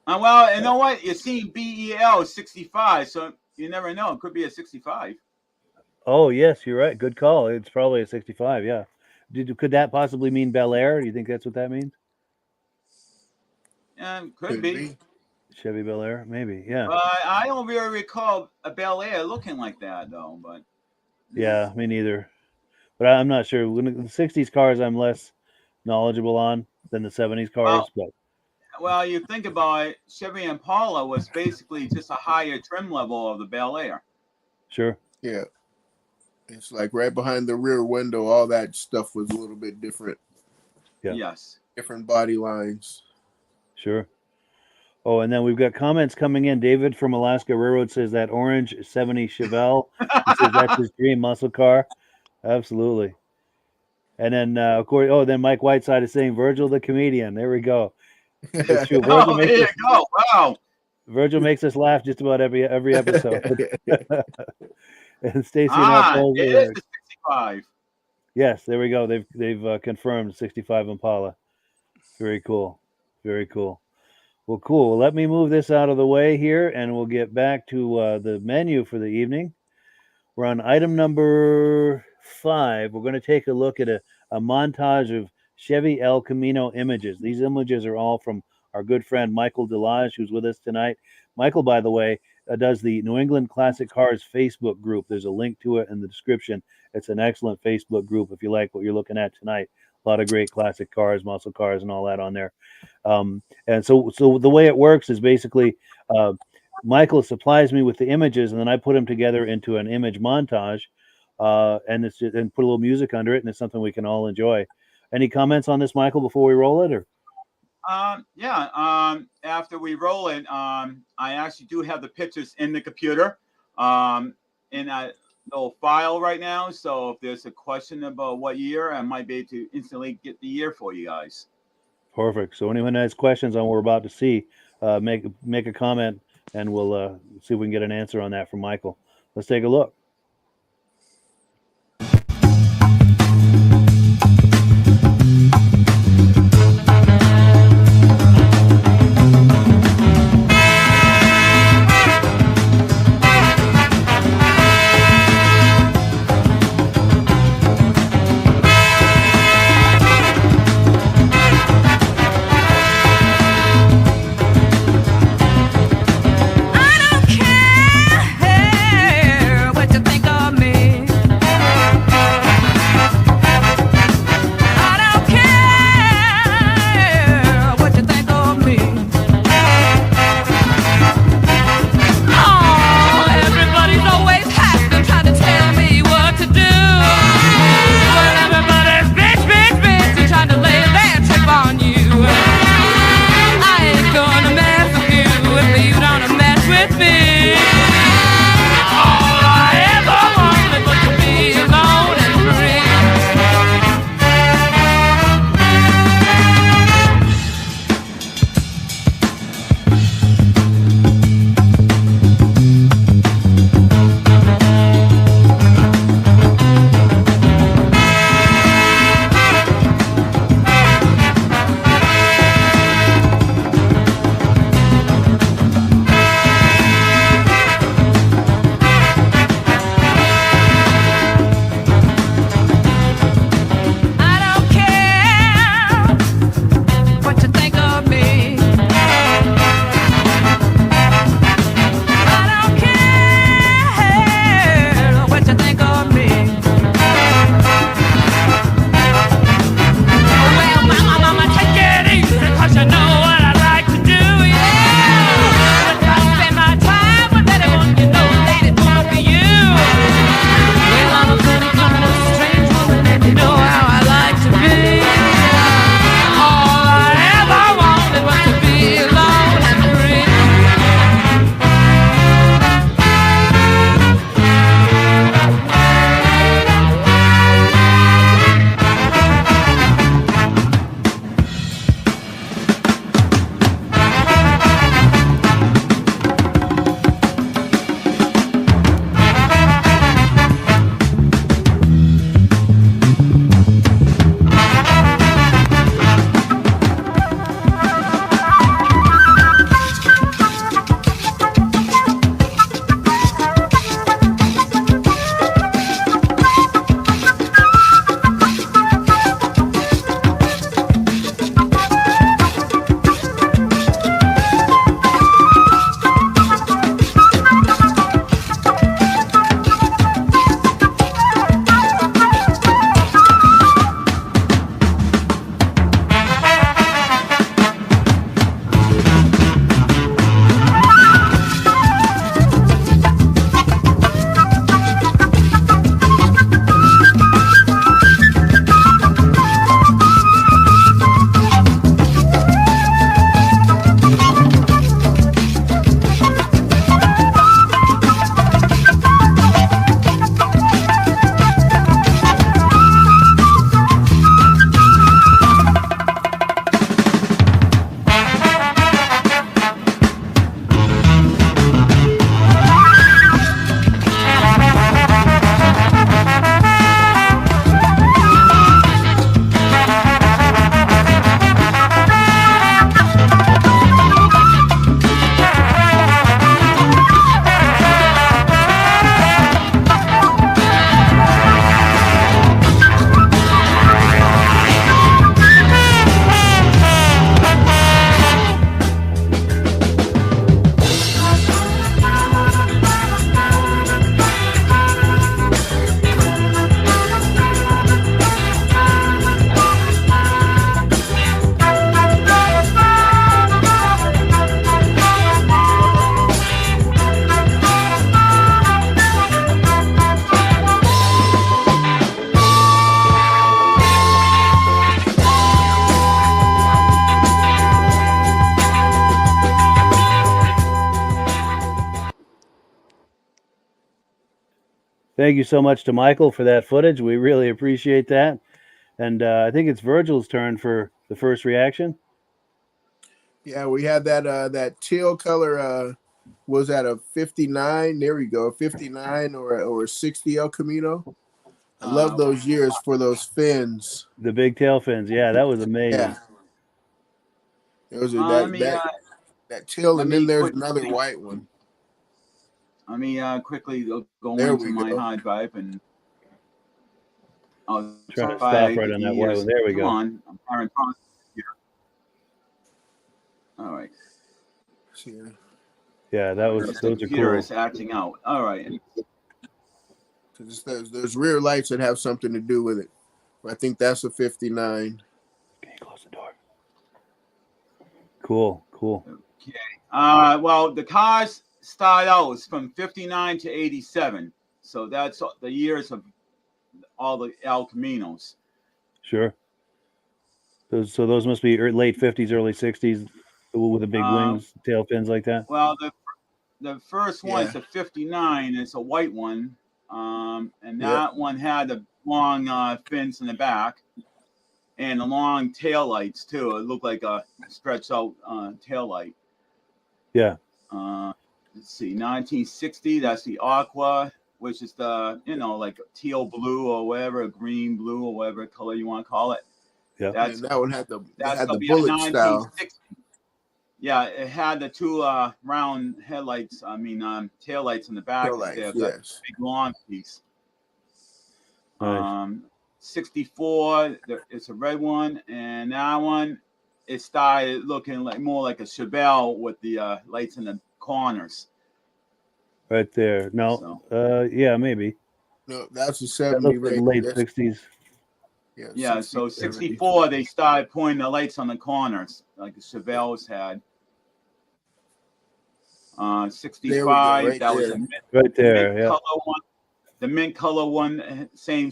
Well, you know what? You're seeing BEL 65, so you never know. It could be a 65. Oh, yes, you're right. Good call. It's probably a 65, yeah. Could that possibly mean Bel Air? Do you think that's what that means? Could be. Chevy Bel Air? Maybe, yeah. I don't really recall a Bel Air looking like that, though. But Yeah, me neither. But I'm not sure. When the 60s cars, I'm less knowledgeable on than the 70s cars. Well, you think about it, Chevy Impala was basically just a higher trim level of the Bel Air. Sure. Yeah. It's like right behind the rear window, all that stuff was a little bit different. Yeah. Yes. Different body lines. Sure. Oh, and then we've got comments coming in. David from Alaska Railroad says that orange 70 Chevelle. He says that's his dream muscle car. Absolutely. And then, of course, then Mike Whiteside is saying Virgil the comedian. There we go. It's true. Virgil There you go. Wow. Virgil makes us laugh just about every episode. And Stacy it is the 65. Yes, there we go. They've confirmed 65 Impala. Very cool. Very cool. Well, cool. Well, let me move this out of the way here, and we'll get back to the menu for the evening. We're on item number 5. We're going to take a look at a montage of Chevy El Camino images. These images are all from our good friend Michael Delage, who's with us tonight. Michael, by the way, does the New England Classic Cars Facebook group. There's a link to it in the description. It's an excellent Facebook group if you like what you're looking at tonight. A lot of great classic cars, muscle cars, and all that on there. And so the way it works is basically Michael supplies me with the images, and then I put them together into an image montage, and put a little music under it, and it's something we can all enjoy. Any comments on this, Michael, before we roll it, or? After we roll it, I actually do have the pictures in the computer, in that little file right now. So if there's a question about what year, I might be able to instantly get the year for you guys. Perfect. So anyone has questions on what we're about to see, make a comment, and we'll see if we can get an answer on that from Michael. Let's take a look. I don't care what you Thank you so much to Michael for that footage. We really appreciate that. And I think it's Virgil's turn for the first reaction. Yeah, we had that teal color. Was that a 59? There we go, 59 or a 60 El Camino. I love those years for those fins. The big tail fins. Yeah, that was amazing. Yeah. There was that teal, and then there's another white one. Let me quickly go There into we my go. hard drive and I'll Trying to try stop right on that the white years. one. There we Come go. on, I'm firing across here. All right. Yeah, that was The those are computer cool. is acting out. All right. There's rear lights that have something to do with it. I think that's a 59. Can you close the door? Cool. Okay. Well, the cars start out from 59 to 87. So that's the years of all the El Caminos. Sure. Those must be late 50s, early 60s with the big wings, tail fins like that. Well, the first one is a 59. It's a white one. And that one had the long fins in the back and the long tail lights too. It looked like a stretched out tail light. Yeah. Let's see, 1960. That's the Aqua, which is the like teal blue or whatever, green blue or whatever color you want to call it. Yeah. And that one had the bullet style. Yeah, it had the two round headlights. I mean, tail lights in the back. Yes. Big long piece. Nice. 64. It's a red one, and that one it started looking like more like a Chevelle with the lights in the corners. Right there. No. Yeah, maybe. No, that's a 70. Like late 60s. Yeah. So 64, they started pointing the lights on the corners like the Chevelle's had. 65. Right that was there. Right there. Yeah. Color one. The mint color one, same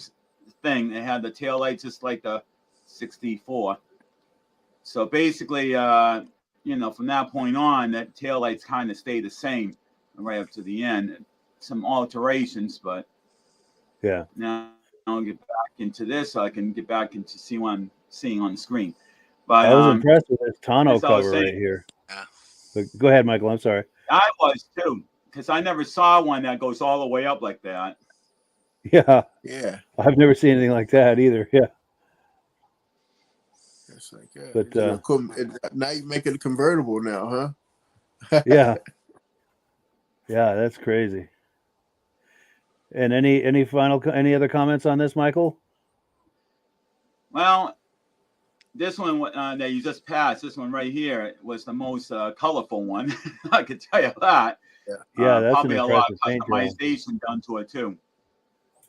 thing. It had the tail lights just like the 64. So basically, from that point on, that tail lights kind of stay the same right up to the end. Some alterations, but yeah. Now I'll get back into this so I can get back into see what I'm seeing on the screen. But I was impressed with this tonneau cover right here. Yeah. But go ahead, Michael. I'm sorry. I was too, because I never saw one that goes all the way up like that. Yeah. Yeah. I've never seen anything like that either. Yeah. It's like, but now you make it a convertible now, huh? Yeah. Yeah, that's crazy. And any other comments on this, Michael? Well, this one that you just passed, this one right here, was the most colorful one. I could tell you that. Yeah, that's probably an a lot of impressive paint customization done to it too.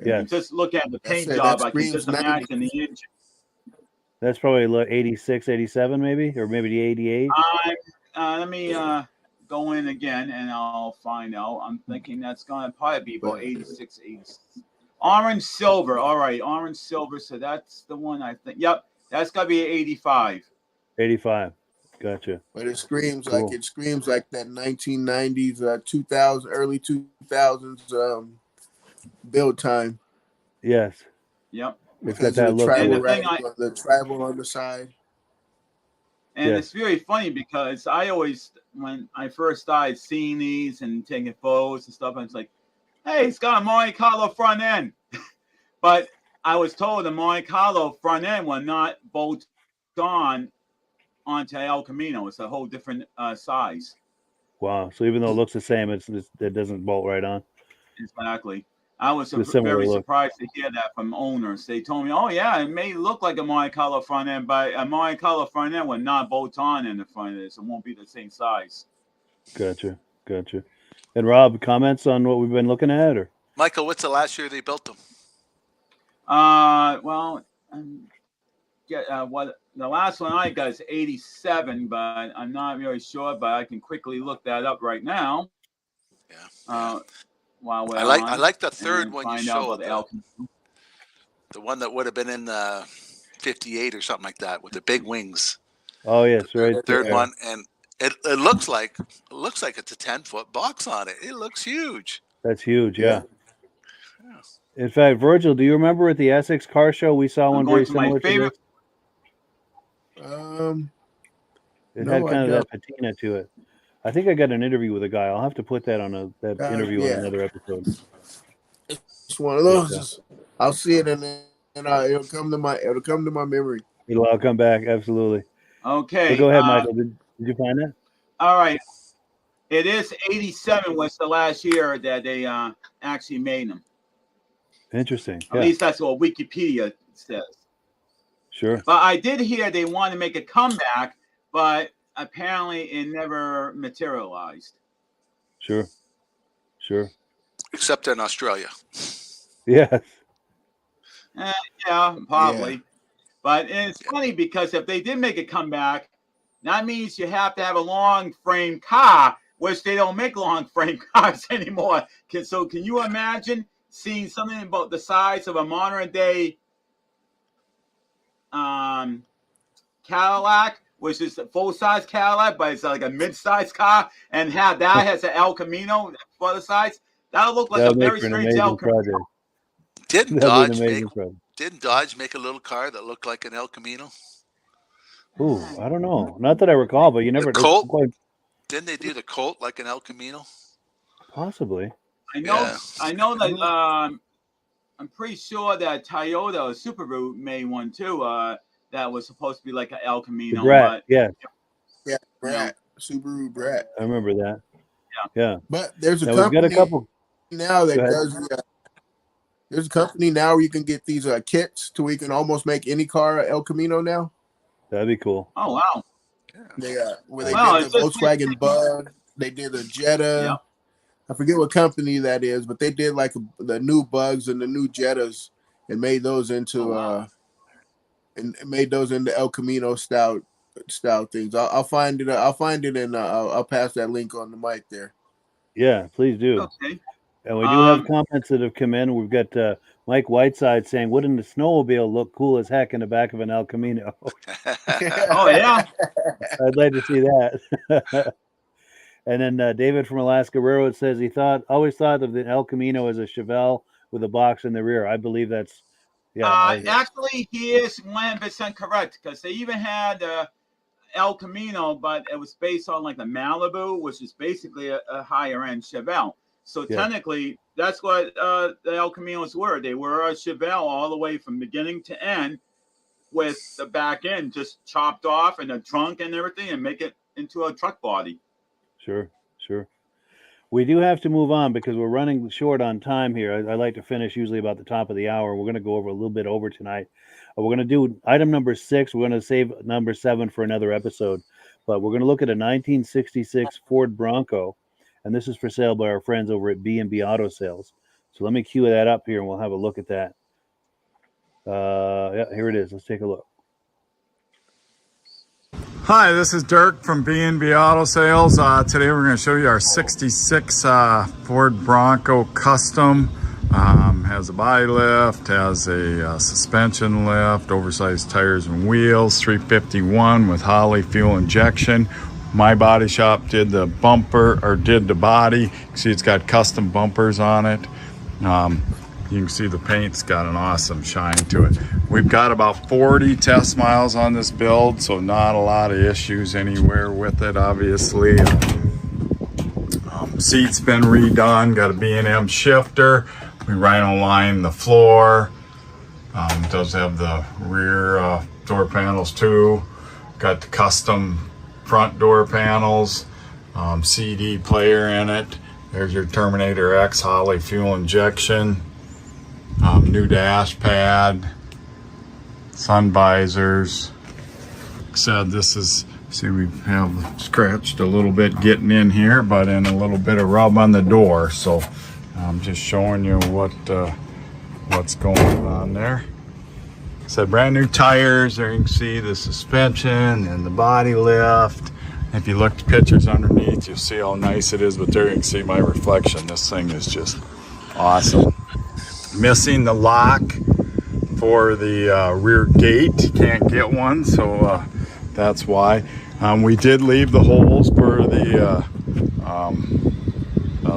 Yeah. Just look at the paint job. I can just imagine the engine. That's probably 86, 87 maybe, or maybe the 88. Let me go in again and I'll find out. I'm thinking that's going to probably be about 86, 86. Orange silver. All right, orange silver. So that's the one I think. Yep, that's got to be 85. 85. Gotcha. But it screams cool. Like that 1990s, 2000, early 2000s build time. Yes. Yep. It's got that look. The tribal on the side. And it's very funny because when I first started seeing these and taking photos and stuff, I was like, hey, it's got a Monte Carlo front end. But I was told the Monte Carlo front end will not bolt on onto El Camino. It's a whole different size. Wow. So even though it looks the same, it doesn't bolt right on. Exactly. I was very surprised to hear that from owners. They told me, oh, yeah, it may look like a Monte Carlo front end, but a Monte Carlo front end will not bolt on in the front of this. It won't be the same size. Gotcha. And Rob, comments on what we've been looking at? Or Michael, what's the last year they built them? Well, what the last one I got is 87, but I'm not really sure, but I can quickly look that up right now. Yeah. While we're I like the third one you showed, the one that would have been in 58 or something like that with the big wings. Oh yes, right. Third one, and it looks like it's a 10-foot box on it. It looks huge. That's huge, yeah. In fact, Virgil, do you remember at the Essex car show we saw one very similar to this? It had kind of that patina to it. I think I got an interview with a guy. I'll have to put that on that interview on another episode. It's one of those. I'll see it and it'll come to my memory. It'll all come back. Absolutely. Okay. So go ahead, Michael. Did you find that? All right. It is 87 was the last year that they actually made them. Interesting. At least that's what Wikipedia says. Sure. But I did hear they want to make a comeback, but apparently it never materialized. Sure. Except in Australia. Yeah. Yeah, probably. Yeah. But it's funny because if they did make a comeback, that means you have to have a long frame car, which they don't make long frame cars anymore. So can you imagine seeing something about the size of a modern day Cadillac, which is a full-size Cadillac, but it's like a mid-size car, and have that has an El Camino for the size? That'll look like a very strange El Camino. Didn't Dodge make a little car that looked like an El Camino? Ooh, I don't know. Not that I recall, but you never. The Colt? Didn't they do the Colt like an El Camino? Possibly. I know that. I'm pretty sure that Toyota or Subaru made one too. That was supposed to be like an El Camino. Brat, Brat, Subaru Brat. I remember that. Yeah. But there's a company now that does. There's a company now where you can get these kits to where you can almost make any car a El Camino now. That'd be cool. Oh wow! They did the Volkswagen Bug. They did a Jetta. Yeah. I forget what company that is, but they did like the new Bugs and the new Jettas and made those into El Camino style things. I'll find it. And I'll pass that link on the mic there. Yeah, please do. Okay. And we do have comments that have come in. We've got Mike Whiteside saying, "Wouldn't the snowmobile look cool as heck in the back of an El Camino?" Oh yeah, I'd like to see that. And then David from Alaska Railroad says he always thought of the El Camino as a Chevelle with a box in the rear. I believe that's actually, he is 100% correct because they even had El Camino, but it was based on like the Malibu, which is basically a higher end Chevelle. So technically, that's what the El Caminos were. They were a Chevelle all the way from beginning to end, with the back end just chopped off and the trunk and everything, and make it into a truck body. Sure. We do have to move on because we're running short on time here. I like to finish usually about the top of the hour. We're going to go over a little bit over tonight. We're going to do item number 6. We're going to save number 7 for another episode. But we're going to look at a 1966 Ford Bronco. And this is for sale by our friends over at B&B Auto Sales. So let me cue that up here and we'll have a look at that. Here it is. Let's take a look. Hi, this is Dirk from B&B Auto Sales. Today we're going to show you our 66 Ford Bronco Custom. Has a body lift, has a suspension lift, oversized tires and wheels, 351 with Holley fuel injection. My body shop did the bumper, or did the body. You can see it's got custom bumpers on it. You can see the paint's got an awesome shine to it. We've got about 40 test miles on this build, so not a lot of issues anywhere with it, obviously. Seat's been redone, got a B&M shifter. We rhino line the floor. It does have the rear door panels too. Got the custom front door panels, CD player in it. There's your Terminator X Holley fuel injection. New dash pad, sun visors. Like I said, this is, see, we have scratched a little bit getting in here, but in a little bit of rub on the door. So I'm just showing you what's going on there. So brand new tires. There you can see the suspension and the body lift. If you look at the pictures underneath, you'll see how nice it is, but there you can see my reflection. This thing is just awesome. Missing the lock for the rear gate. Can't get one, so that's why. We did leave the holes for the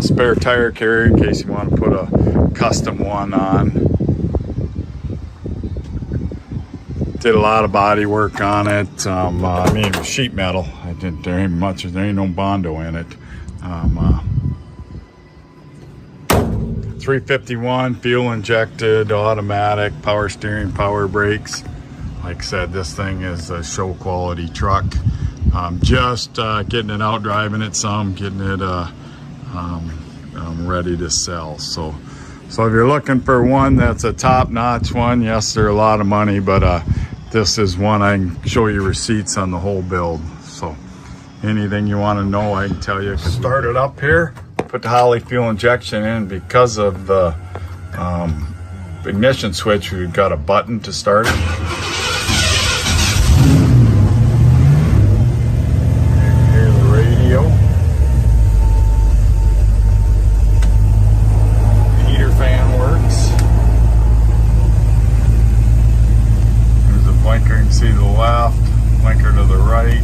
spare tire carrier in case you want to put a custom one on. Did a lot of body work on it. I mean, sheet metal. There ain't no Bondo in it. 351 fuel injected, automatic, power steering, power brakes. Like I said, this thing is a show quality truck. Just getting it out, driving it some, getting it ready to sell. So if you're looking for one that's a top-notch one, yes, they're a lot of money, but this is one I can show you receipts on the whole build. So anything you want to know, I can tell you. Start it up here, put the Holley fuel injection in. Because of the ignition switch, we've got a button to start it. Hear the radio. Heater fan works. There's a blinker, you can see to the left, blinker to the right.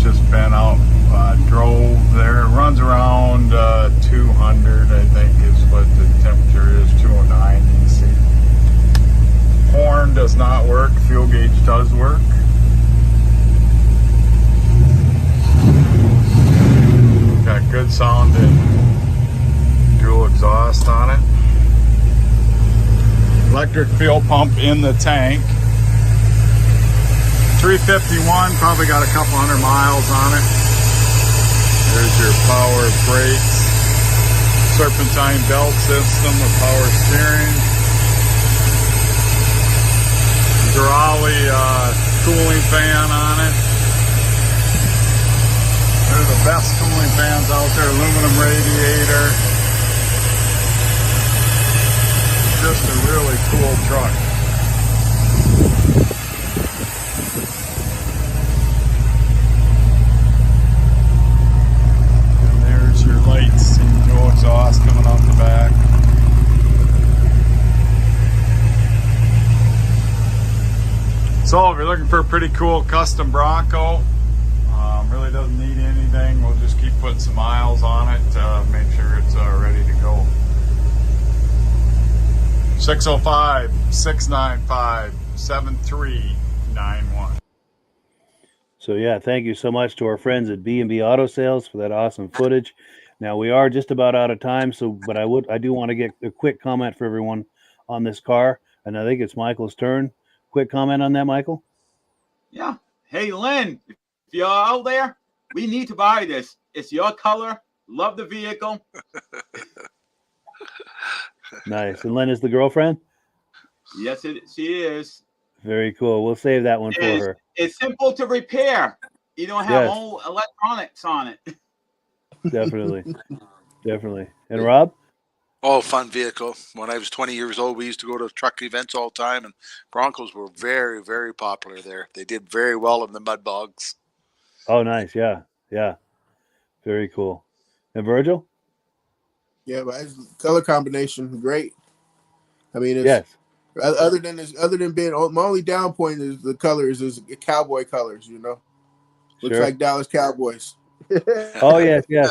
Just been out, drove there. It runs around 200, I think is what the temperature is, 209, you can see. Horn does not work, fuel gauge does work. Got good sounding dual exhaust on it. Electric fuel pump in the tank. 351, probably got a couple hundred miles on it. There's your power brakes, serpentine belt system with power steering. Durali cooling fan on it. They're the best cooling fans out there, aluminum radiator. Just a really cool truck. Lights and dual exhaust coming off the back. So if you're looking for a pretty cool custom Bronco, really doesn't need anything. We'll just keep putting some miles on it to make sure it's ready to go. 605-695-7391. So yeah, thank you so much to our friends at B&B Auto Sales for that awesome footage. Now we are just about out of time, but I do want to get a quick comment for everyone on this car, and I think it's Michael's turn. Quick comment on that, Michael? Yeah. Hey, Lynn, if you're out there, we need to buy this. It's your color. Love the vehicle. Nice. And Lynn is the girlfriend? Yes, she is. Very cool. We'll save that one for her. It's simple to repair. You don't have all electronics on it. Definitely. And Rob? Oh, fun vehicle. When I was 20 years old, we used to go to truck events all the time, and Broncos were very, very popular there. They did very well in the mud bogs. Oh, nice. Yeah. Very cool. And Virgil? Yeah, but color combination, great. I mean, it's, other than being, my only down point is the colors, is cowboy colors, you know. Looks like Dallas Cowboys. Oh, yes. Yeah,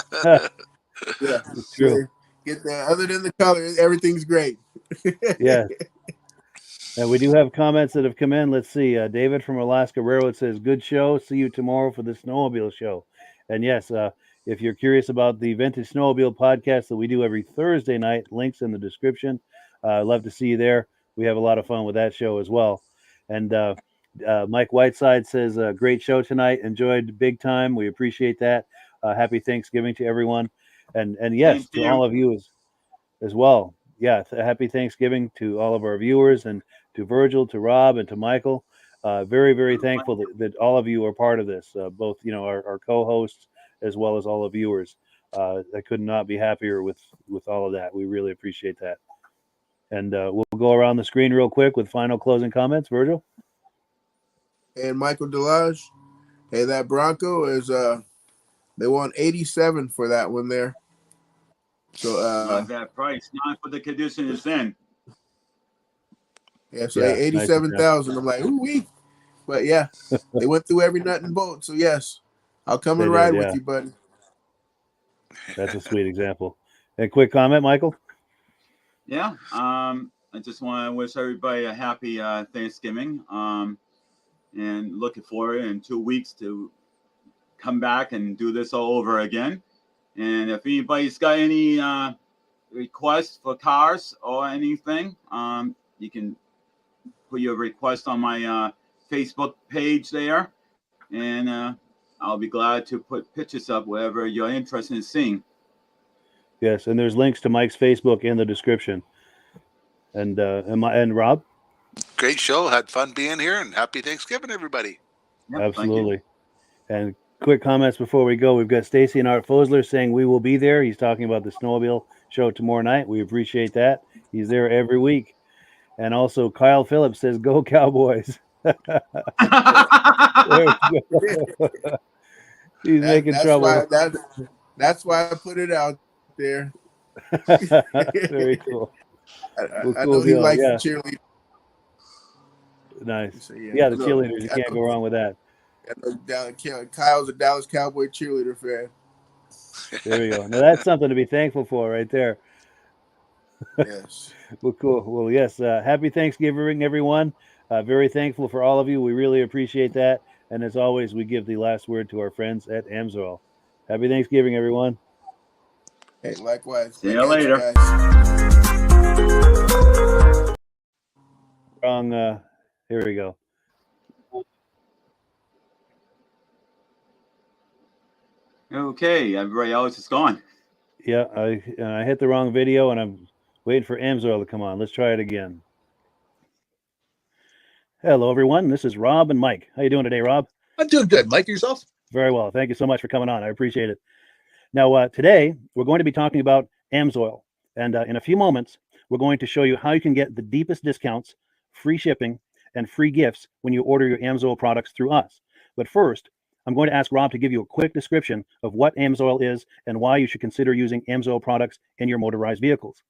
it's true. Get that. Other than the color, everything's great. Yeah. And we do have comments that have come in. Let's see. David from Alaska Railroad says, "Good show. See you tomorrow for the snowmobile show." And yes, if you're curious about the Vintage Snowmobile podcast that we do every Thursday night, links in the description. I'd love to see you there. We have a lot of fun with that show as well. And Mike Whiteside says, "Great show tonight. Enjoyed big time. We appreciate that. Happy Thanksgiving to everyone." And yes, to all of you as well. Yeah, happy Thanksgiving to all of our viewers, and to Virgil, to Rob, and to Michael. Very, very thankful that all of you are part of this, both our co-hosts as well as all the viewers. I could not be happier with all of that. We really appreciate that. And we'll go around the screen real quick with final closing comments. Virgil? And Michael Delage. Hey, that Bronco is they want 87 for that one there. So that price, not for the condition it's in. Yeah, so 87,000. I'm like, ooh wee. But yeah, they went through every nut and bolt. So yes, I'll come and ride with you, buddy. That's a sweet example. And quick comment, Michael? Yeah. I just want to wish everybody a happy Thanksgiving. And looking forward in 2 weeks to come back and do this all over again. And if anybody's got any requests for cars or anything, you can put your request on my Facebook page there, and I'll be glad to put pictures up wherever you're interested in seeing. Yes, and there's links to Mike's Facebook in the description. And Rob? Great show. Had fun being here, and happy Thanksgiving, everybody. Yep, Absolutely. And quick comments before we go. We've got Stacy and Art Fosler saying we will be there. He's talking about the snowmobile show tomorrow night. We appreciate that. He's there every week. And also Kyle Phillips says, "Go Cowboys." He's making trouble. That's why I put it out there. Very cool. I know he likes the cheerleader. Nice. So, yeah, the cheerleaders. You can't go wrong with that. Kyle's a Dallas Cowboy cheerleader fan. There we go. Now that's something to be thankful for right there. Yes. Well, cool. Well, yes. Happy Thanksgiving, everyone. Very thankful for all of you. We really appreciate that. And as always, we give the last word to our friends at AMSOIL. Happy Thanksgiving, everyone. Hey, likewise. See you later. Wrong. Here we go. Okay, everybody else is gone. Yeah, I hit the wrong video, and I'm waiting for AMSOIL to come on. Let's try it again. Hello, everyone. This is Rob and Mike. How you doing today, Rob? I'm doing good. Mike, yourself? Very well. Thank you so much for coming on. I appreciate it. Now, today, we're going to be talking about AMSOIL. And in a few moments, we're going to show you how you can get the deepest discounts, free shipping, and free gifts when you order your AMSOIL products through us. But first, I'm going to ask Rob to give you a quick description of what AMSOIL is and why you should consider using AMSOIL products in your motorized vehicles.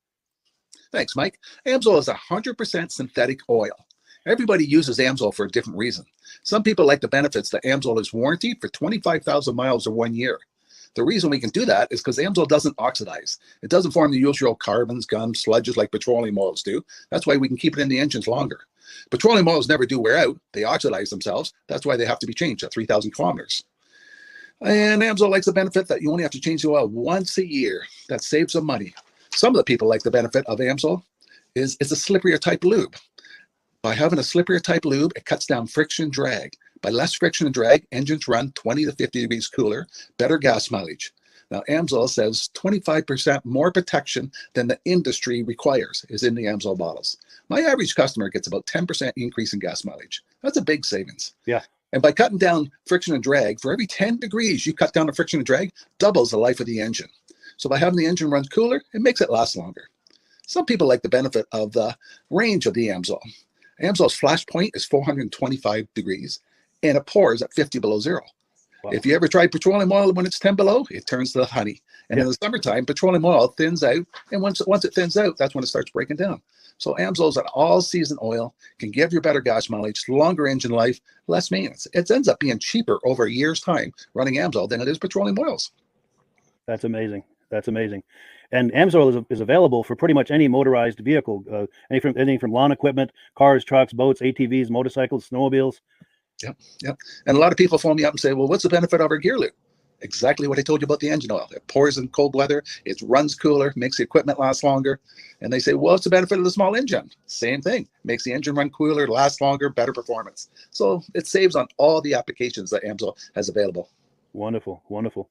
Thanks, Mike. AMSOIL is 100% synthetic oil. Everybody uses AMSOIL for a different reason. Some people like the benefits that AMSOIL is warranted for 25,000 miles or 1 year. The reason we can do that is because AMSOIL doesn't oxidize. It doesn't form the usual carbons, gums, sludges like petroleum oils do. That's why we can keep it in the engines longer. Petroleum oils never do wear out. They oxidize themselves. That's why they have to be changed at 3,000 kilometers. And AMSOIL likes the benefit that you only have to change the oil once a year. That saves some money. Some of the people like the benefit of AMSOIL is it's a slipperier type lube. By having a slipperier type lube, it cuts down friction and drag. By less friction and drag, engines run 20 to 50 degrees cooler, better gas mileage. Now, AMSOIL says 25% more protection than the industry requires is in the AMSOIL bottles. My average customer gets about 10% increase in gas mileage. That's a big savings. Yeah. And by cutting down friction and drag, for every 10 degrees you cut down the friction and drag, doubles the life of the engine. So by having the engine run cooler, it makes it last longer. Some people like the benefit of the range of the AMSOIL. AMSOIL's flash point is 425 degrees, and it pours at 50 below zero. Wow. If you ever tried petroleum oil when it's 10 below, it turns to honey. And in the summertime, petroleum oil thins out, and once it thins out, that's when it starts breaking down. So AMSOIL is an all-season oil, can give you better gas mileage, longer engine life, less maintenance. It ends up being cheaper over a year's time running AMSOIL than it is petroleum oils. That's amazing. That's amazing. And AMSOIL is available for pretty much any motorized vehicle, anything from lawn equipment, cars, trucks, boats, ATVs, motorcycles, snowmobiles. Yep. And a lot of people phone me up and say, well, what's the benefit of our gear lube? Exactly what I told you about the engine oil. It pours in cold weather, it runs cooler, makes the equipment last longer. And they say, well, what's the benefit of the small engine? Same thing. Makes the engine run cooler, last longer, better performance. So it saves on all the applications that AMSOIL has available. Wonderful, wonderful.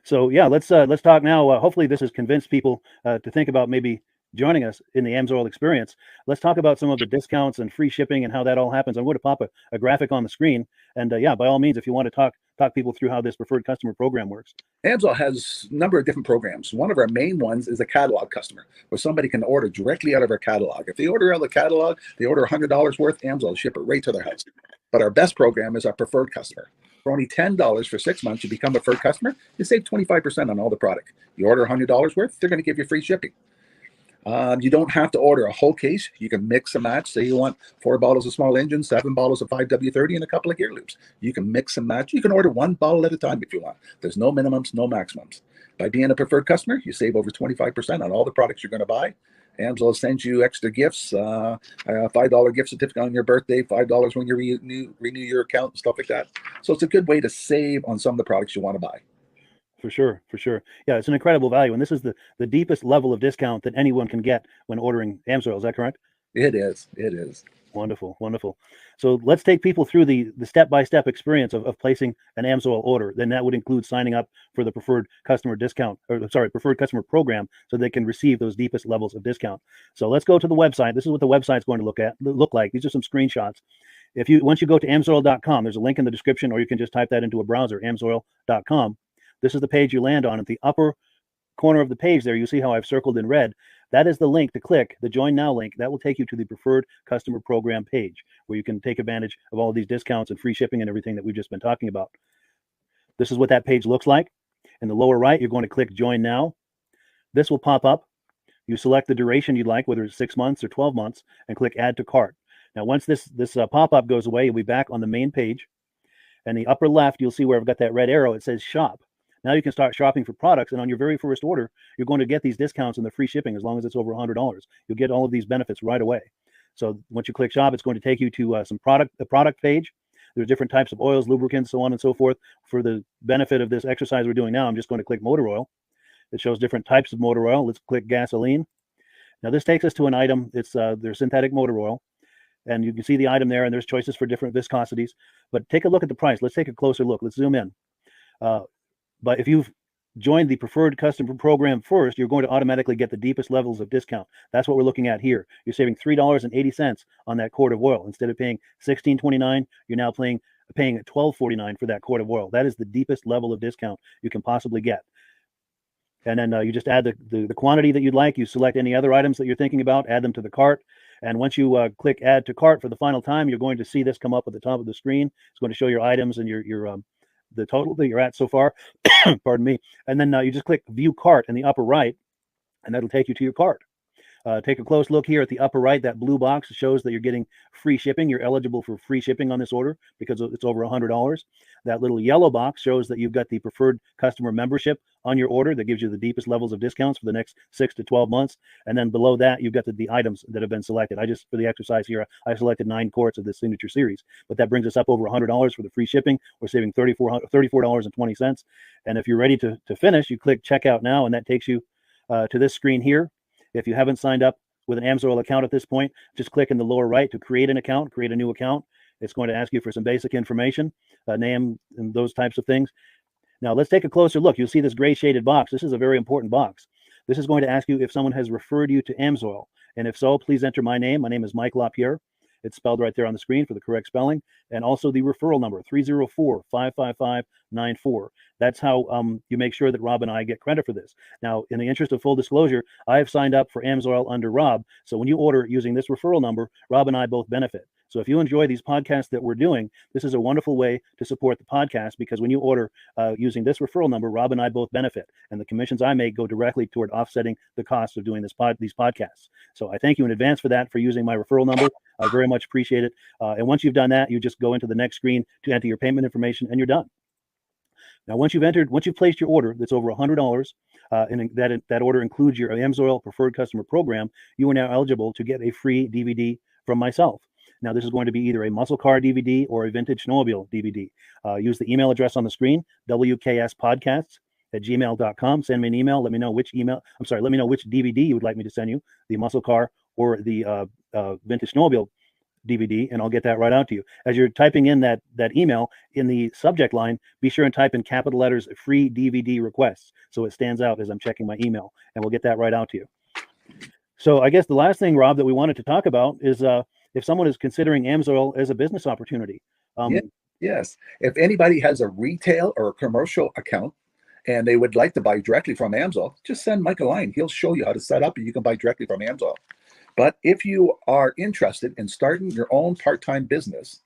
So yeah, let's talk now. Hopefully this has convinced people to think about maybe joining us in the AMSOIL experience. Let's talk about some of the discounts and free shipping and how that all happens. I'm going to pop a graphic on the screen. And yeah, by all means, if you want to talk people through how this preferred customer program works. AMSOIL has a number of different programs. One of our main ones is a catalog customer, where somebody can order directly out of our catalog. If they order out of the catalog, they order $100 worth, AMSOIL will ship it right to their house. But our best program is our preferred customer. For only $10 for 6 months, you become a preferred customer, you save 25% on all the product. You order $100 worth, they're going to give you free shipping. You don't have to order a whole case. You can mix and match. Say you want 4 bottles of small engine, 7 bottles of 5W30, and a couple of gear loops. You can mix and match. You can order 1 bottle at a time if you want. There's no minimums, no maximums. By being a preferred customer, you save over 25% on all the products you're going to buy. Amsoil sends you extra gifts, a $5 gift certificate on your birthday, $5 when you renew your account and stuff like that. So it's a good way to save on some of the products you want to buy. For sure, for sure. Yeah, it's an incredible value, and this is the deepest level of discount that anyone can get when ordering Amsoil. Is that correct? It is. It is. Wonderful, wonderful. So let's take people through the step-by-step experience of placing an Amsoil order. Then that would include signing up for the preferred customer discount, or sorry, preferred customer program, so they can receive those deepest levels of discount. So let's go to the website. This is what the website's going to look like. These are some screenshots. Once you go to amsoil.com, there's a link in the description, or you can just type that into a browser, amsoil.com. This is the page you land on. At the upper corner of the page there, you see how I've circled in red. That is the link to click, the Join Now link. That will take you to the Preferred Customer Program page, where you can take advantage of all of these discounts and free shipping and everything that we've just been talking about. This is what that page looks like. In the lower right, you're going to click Join Now. This will pop up. You select the duration you'd like, whether it's 6 months or 12 months, and click Add to Cart. Now, once this pop-up goes away, you'll be back on the main page. And the upper left, you'll see where I've got that red arrow. It says Shop. Now you can start shopping for products, and on your very first order, you're going to get these discounts and the free shipping as long as it's over $100. You'll get all of these benefits right away. So once you click Shop, it's going to take you to the product page. There's different types of oils, lubricants, so on and so forth. For the benefit of this exercise we're doing now, I'm just going to click motor oil. It shows different types of motor oil. Let's click gasoline. Now this takes us to an item. It's their synthetic motor oil. And you can see the item there, and there's choices for different viscosities. But take a look at the price. Let's take a closer look. Let's zoom in. But if you've joined the preferred customer program first, you're going to automatically get the deepest levels of discount. That's what we're looking at here. You're saving $3.80 on that quart of oil. Instead of paying $16.29, you're now paying $12.49 for that quart of oil. That is the deepest level of discount you can possibly get. And then you just add the quantity that you'd like. You select any other items that you're thinking about, add them to the cart. And once you click Add to Cart for the final time, you're going to see this come up at the top of the screen. It's going to show your items and your the total that you're at so far. Pardon me. And then you just click View Cart in the upper right, and that'll take you to your cart. Take a close look here at the upper right. That blue box shows that you're getting free shipping. You're eligible for free shipping on this order because it's over $100. That little yellow box shows that you've got the preferred customer membership on your order that gives you the deepest levels of discounts for the next 6 to 12 months. And then below that, you've got the items that have been selected. For the exercise here, I selected 9 quarts of this signature series, but that brings us up over $100 for the free shipping. We're saving $34.20. And if you're ready to finish, you click Checkout Now, and that takes you to this screen here. If you haven't signed up with an Amsoil account at this point, just click in the lower right to create an account, create a new account. It's going to ask you for some basic information, name and those types of things. Now let's take a closer look. You'll see this gray shaded box. This is a very important box. This is going to ask you if someone has referred you to Amsoil. And if so, please enter my name. My name is Mike LaPierre. It's spelled right there on the screen for the correct spelling. And also the referral number, 304-555-94. That's how you make sure that Rob and I get credit for this. Now, in the interest of full disclosure, I have signed up for Amsoil under Rob. So when you order using this referral number, Rob and I both benefit. So if you enjoy these podcasts that we're doing, this is a wonderful way to support the podcast, because when you order using this referral number, Rob and I both benefit. And the commissions I make go directly toward offsetting the cost of doing these podcasts. So I thank you in advance for that, for using my referral number. I very much appreciate it. And once you've done that, you just go into the next screen to enter your payment information, and you're done. Now, once you've placed your order that's over $100, and that order includes your Amsoil Preferred Customer Program, you are now eligible to get a free DVD from myself. Now, this is going to be either a muscle car DVD or a vintage snowmobile DVD. Use the email address on the screen, wkspodcasts@gmail.com. Send me an email. Let me know which DVD you would like me to send you, the muscle car or the vintage snowmobile DVD, and I'll get that right out to you. As you're typing in that email, in the subject line, be sure and type in capital letters, free DVD requests, so it stands out as I'm checking my email, and we'll get that right out to you. So I guess the last thing, Rob, that we wanted to talk about is if someone is considering Amsoil as a business opportunity. Yes. If anybody has a retail or a commercial account and they would like to buy directly from Amsoil, just send Mike a line. He'll show you how to set up, and you can buy directly from Amsoil. But if you are interested in starting your own part-time business,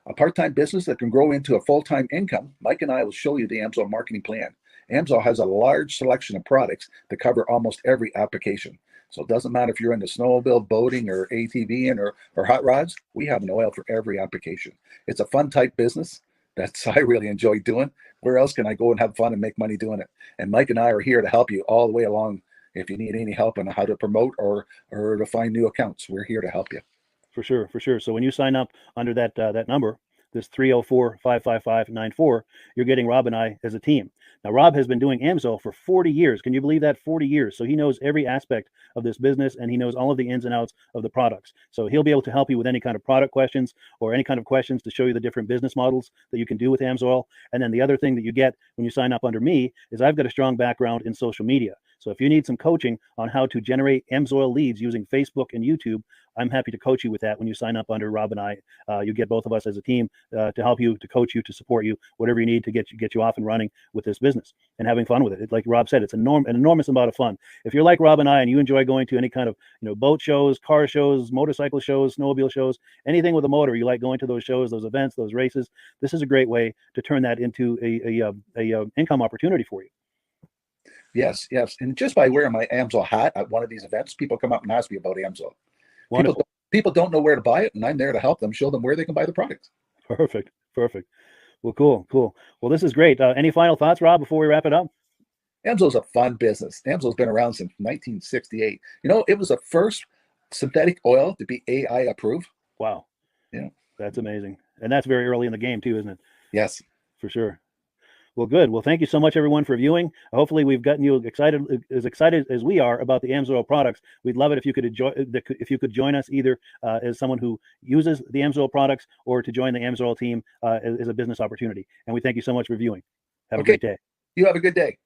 a part-time business that can grow into a full-time income, Mike and I will show you the Amsoil marketing plan. Amsoil has a large selection of products that cover almost every application. So it doesn't matter if you're into snowmobile, boating, or ATVing or hot rods. We have an oil for every application. It's a fun type business that's I really enjoy doing. Where else can I go and have fun and make money doing it? And Mike and I are here to help you all the way along. If you need any help on how to promote or to find new accounts, we're here to help you. For sure, for sure. So when you sign up under that that number, this 304-555-94, you're getting Rob and I as a team. Now, Rob has been doing AMSOIL for 40 years. Can you believe that? 40 years. So he knows every aspect of this business, and he knows all of the ins and outs of the products. So he'll be able to help you with any kind of product questions or any kind of questions to show you the different business models that you can do with AMSOIL. And then the other thing that you get when you sign up under me is I've got a strong background in social media. So if you need some coaching on how to generate AMSOIL leads using Facebook and YouTube, I'm happy to coach you with that when you sign up under Rob and I. You get both of us as a team to help you, to coach you, to support you, whatever you need to get you off and running with this business and having fun with it. Like Rob said, it's an enormous amount of fun. If you're like Rob and I and you enjoy going to any kind of boat shows, car shows, motorcycle shows, snowmobile shows, anything with a motor, you like going to those shows, those events, those races, this is a great way to turn that into a income opportunity for you. Yes, yes. And just by wearing my AMSOIL hat at one of these events, people come up and ask me about AMSOIL. People don't know where to buy it, and I'm there to help them, show them where they can buy the product. Perfect. Well, cool. Well, this is great. Any final thoughts, Rob, before we wrap it up? AMSOIL's a fun business. AMSOIL's been around since 1968. It was the first synthetic oil to be AI approved. Wow. Yeah. That's amazing. And that's very early in the game too, isn't it? Yes. For sure. Well, good. Well, thank you so much, everyone, for viewing. Hopefully, we've gotten you excited as we are about the AMSOIL products. We'd love it if you could join us either as someone who uses the AMSOIL products or to join the AMSOIL team as a business opportunity. And we thank you so much for viewing. Have a great day. You have a good day.